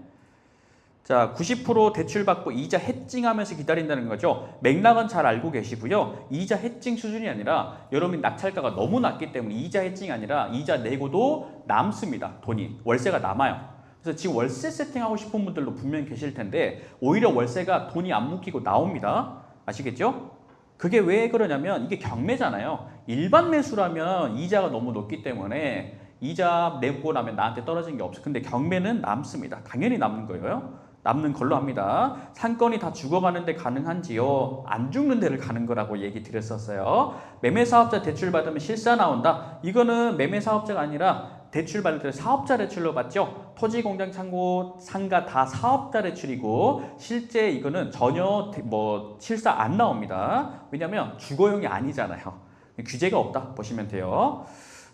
자, 90% 대출 받고 이자 해칭하면서 기다린다는 거죠. 맥락은 잘 알고 계시고요. 이자 해칭 수준이 아니라 여러분 낙찰가가 너무 낮기 때문에 이자 해칭이 아니라 이자 내고도 남습니다. 돈이. 월세가 남아요. 그래서 지금 월세 세팅하고 싶은 분들도 분명히 계실 텐데 오히려 월세가 돈이 안 묶이고 나옵니다. 아시겠죠? 그게 왜 그러냐면 이게 경매잖아요. 일반 매수라면 이자가 너무 높기 때문에 이자 내고 나면 나한테 떨어진 게 없어. 근데 경매는 남습니다. 당연히 남는 거예요. 남는 걸로 합니다. 상권이 다 죽어가는데 가능한지요? 안 죽는 데를 가는 거라고 얘기 드렸었어요. 매매사업자 대출 받으면 실사 나온다. 이거는 매매사업자가 아니라 대출 받을 때 사업자 대출로 받죠. 토지, 공장, 창고, 상가 다 사업자 대출이고 실제 이거는 전혀 뭐 실사 안 나옵니다. 왜냐하면 주거용이 아니잖아요. 규제가 없다 보시면 돼요.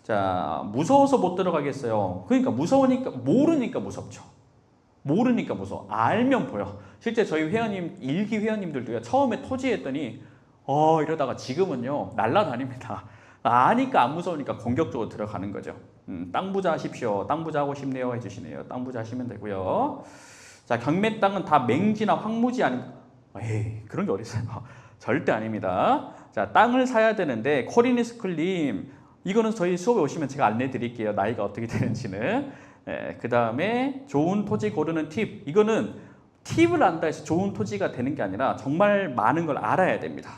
자, 무서워서 못 들어가겠어요. 그러니까 무서우니까 모르니까 무섭죠. 모르니까 무서워. 알면 보여. 실제 저희 회원님, 일기 회원님들도요. 처음에 토지 했더니 이러다가 지금은요. 날라다닙니다. 아니까 안 무서우니까 공격적으로 들어가는 거죠. 땅 부자 하십시오. 땅 부자 하고 싶네요 해주시네요. 땅 부자 하시면 되고요. 자, 경매 땅은 다 맹지나 황무지 아닌가? 에이, 그런 게 어딨어요. 절대 아닙니다. 자, 땅을 사야 되는데 코리니스쿨님 이거는 저희 수업에 오시면 제가 알려드릴게요. 나이가 어떻게 되는지는. 그 다음에 좋은 토지 고르는 팁. 이거는 팁을 안다 해서 좋은 토지가 되는 게 아니라 정말 많은 걸 알아야 됩니다.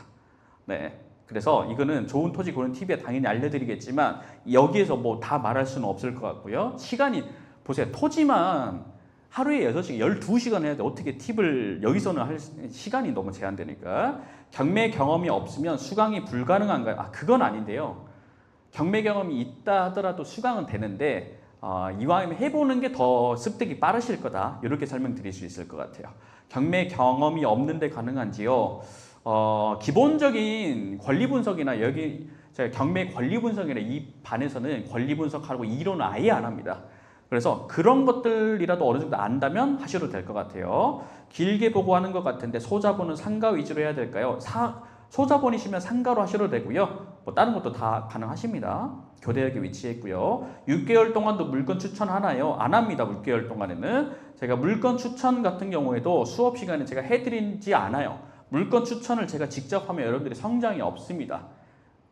네. 그래서 이거는 좋은 토지 고르는 팁에 당연히 알려드리겠지만 여기에서 뭐 다 말할 수는 없을 것 같고요. 시간이 보세요. 토지만 하루에 6시간, 12시간 해야 돼. 어떻게 팁을 여기서는 할 시간이 너무 제한되니까. 경매 경험이 없으면 수강이 불가능한가요? 그건 아닌데요. 경매 경험이 있다 하더라도 수강은 되는데 이왕이면 해보는 게 더 습득이 빠르실 거다. 이렇게 설명드릴 수 있을 것 같아요. 경매 경험이 없는데 가능한지요? 기본적인 권리 분석이나 여기 제가 경매 권리 분석이나 이 반에서는 권리 분석하고 이론은 아예 안 합니다. 그래서 그런 것들이라도 어느 정도 안다면 하셔도 될 것 같아요. 길게 보고 하는 것 같은데 소자본은 상가 위주로 해야 될까요? 소자본이시면 상가로 하셔도 되고요. 뭐 다른 것도 다 가능하십니다. 교대역에 위치해 있고요. 6개월 동안도 물건 추천하나요? 안 합니다. 6개월 동안에는 제가 물건 추천 같은 경우에도 수업 시간에 제가 해드리지 않아요. 물건 추천을 제가 직접 하면 여러분들이 성장이 없습니다.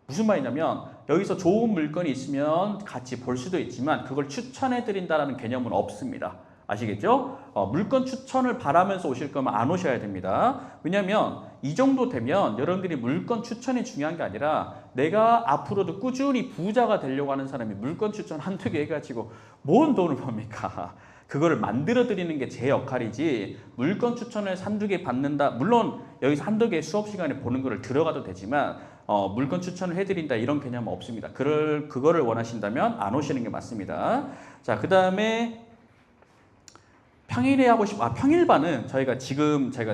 무슨 말이냐면 여기서 좋은 물건이 있으면 같이 볼 수도 있지만 그걸 추천해드린다는 개념은 없습니다. 아시겠죠? 물건 추천을 바라면서 오실 거면 안 오셔야 됩니다. 왜냐하면 이 정도 되면 여러분들이 물건 추천이 중요한 게 아니라 내가 앞으로도 꾸준히 부자가 되려고 하는 사람이 물건 추천 한두 개 해가지고 뭔 돈을 법니까? 그거를 만들어 드리는 게 제 역할이지 물건 추천을 한두 개 받는다. 물론 여기서 한두 개 수업 시간에 보는 거를 들어가도 되지만 물건 추천을 해드린다 이런 개념은 없습니다. 그거를 원하신다면 안 오시는 게 맞습니다. 자, 그 다음에 평일에 하고 평일반은 저희가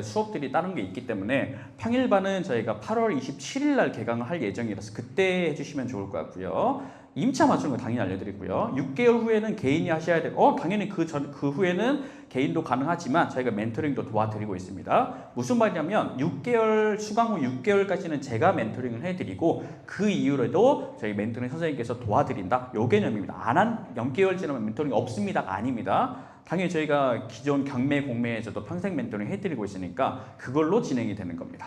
수업들이 다른 게 있기 때문에 평일반은 저희가 8월 27일 날 개강을 할 예정이라서 그때 해주시면 좋을 것 같고요. 임차 맞추는 거 당연히 알려드리고요. 6개월 후에는 개인이 하셔야 되고 당연히 그 후에는 개인도 가능하지만 저희가 멘토링도 도와드리고 있습니다. 무슨 말이냐면 6개월 수강 후 6개월까지는 제가 멘토링을 해드리고 그 이후에도 저희 멘토링 선생님께서 도와드린다. 요 개념입니다. 안 한 0개월 지나면 멘토링이 없습니다가 아닙니다. 당연히 저희가 기존 경매 공매에서도 평생 멘토링 해드리고 있으니까 그걸로 진행이 되는 겁니다.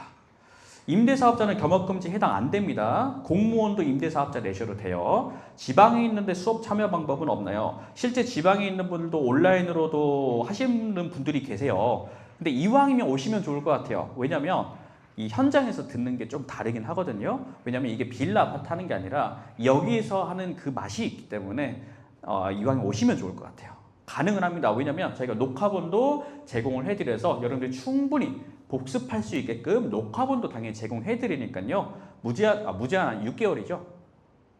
임대사업자는 겸업금지 해당 안 됩니다. 공무원도 임대사업자 내셔도 돼요. 지방에 있는데 수업 참여 방법은 없나요? 실제 지방에 있는 분들도 온라인으로도 하시는 분들이 계세요. 근데 이왕이면 오시면 좋을 것 같아요. 왜냐면 이 현장에서 듣는 게 좀 다르긴 하거든요. 왜냐면 이게 빌라 아파트 하는 게 아니라 여기서 하는 그 맛이 있기 때문에 이왕이면 오시면 좋을 것 같아요. 가능은 합니다. 왜냐면 저희가 녹화본도 제공을 해드려서 여러분들이 충분히 복습할 수 있게끔 녹화본도 당연히 제공해드리니까요. 무제한 6개월이죠.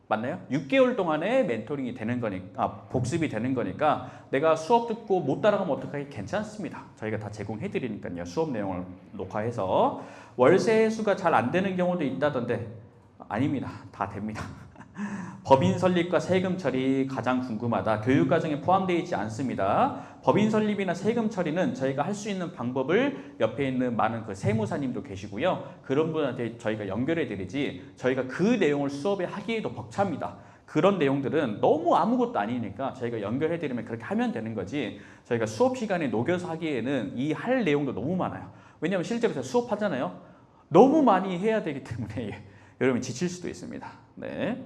맞나요? 6개월 동안에 멘토링이 되는 거니까 복습이 되는 거니까 내가 수업 듣고 못 따라가면 어떡하기 괜찮습니다. 저희가 다 제공해드리니까요. 수업 내용을 녹화해서 월세 회수가 잘 안 되는 경우도 있다던데 아닙니다. 다 됩니다. 법인 설립과 세금 처리 가장 궁금하다. 교육과정에 포함되어 있지 않습니다. 법인 설립이나 세금 처리는 저희가 할 수 있는 방법을 옆에 있는 많은 그 세무사님도 계시고요. 그런 분한테 저희가 연결해 드리지 저희가 그 내용을 수업에 하기에도 벅찹니다. 그런 내용들은 너무 아무것도 아니니까 저희가 연결해 드리면 그렇게 하면 되는 거지 저희가 수업 시간에 녹여서 하기에는 이 할 내용도 너무 많아요. 왜냐하면 실제로 제가 수업하잖아요. 너무 많이 해야 되기 때문에 여러분이 지칠 수도 있습니다. 네.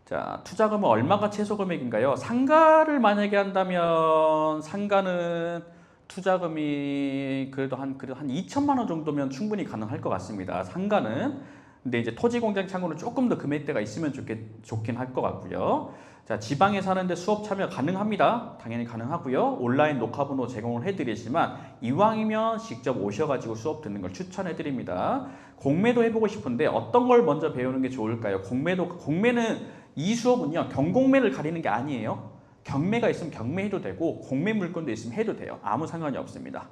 자, 투자금은 얼마가 최소 금액인가요? 상가를 만약에 한다면 상가는 투자금이 그래도 한 2천만 원 정도면 충분히 가능할 것 같습니다. 상가는. 근데 이제 토지 공장 창고는 조금 더 금액대가 있으면 좋긴 할 것 같고요. 자, 지방에 사는데 수업 참여 가능합니다. 당연히 가능하고요. 온라인 녹화번호 제공을 해드리지만 이왕이면 직접 오셔가지고 수업 듣는 걸 추천해드립니다. 공매도 해보고 싶은데 어떤 걸 먼저 배우는 게 좋을까요? 공매는 이 수업은요, 경공매를 가리는 게 아니에요. 경매가 있으면 경매해도 되고 공매 물건도 있으면 해도 돼요. 아무 상관이 없습니다.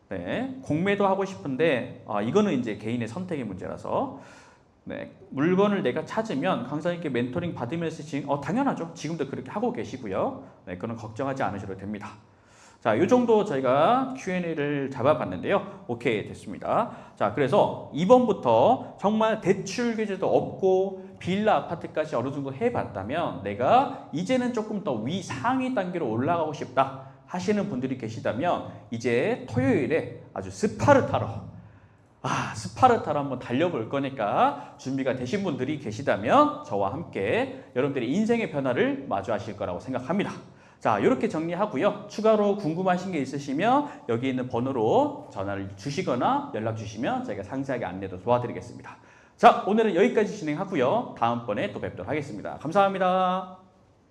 네, 공매도 하고 싶은데 이거는 이제 개인의 선택의 문제라서 네, 물건을 내가 찾으면 강사님께 멘토링 받으면서 당연하죠. 지금도 그렇게 하고 계시고요. 네, 그건 걱정하지 않으셔도 됩니다. 자, 이 정도 저희가 Q&A를 잡아봤는데요. 오케이, 됐습니다. 자, 그래서 이번부터 정말 대출 규제도 없고 빌라 아파트까지 어느 정도 해봤다면 내가 이제는 조금 더 상위 단계로 올라가고 싶다 하시는 분들이 계시다면 이제 토요일에 아주 스파르타로 한번 달려볼 거니까 준비가 되신 분들이 계시다면 저와 함께 여러분들의 인생의 변화를 마주하실 거라고 생각합니다. 자, 이렇게 정리하고요. 추가로 궁금하신 게 있으시면 여기 있는 번호로 전화를 주시거나 연락 주시면 저희가 상세하게 안내도 도와드리겠습니다. 자, 오늘은 여기까지 진행하고요. 다음번에 또 뵙도록 하겠습니다. 감사합니다.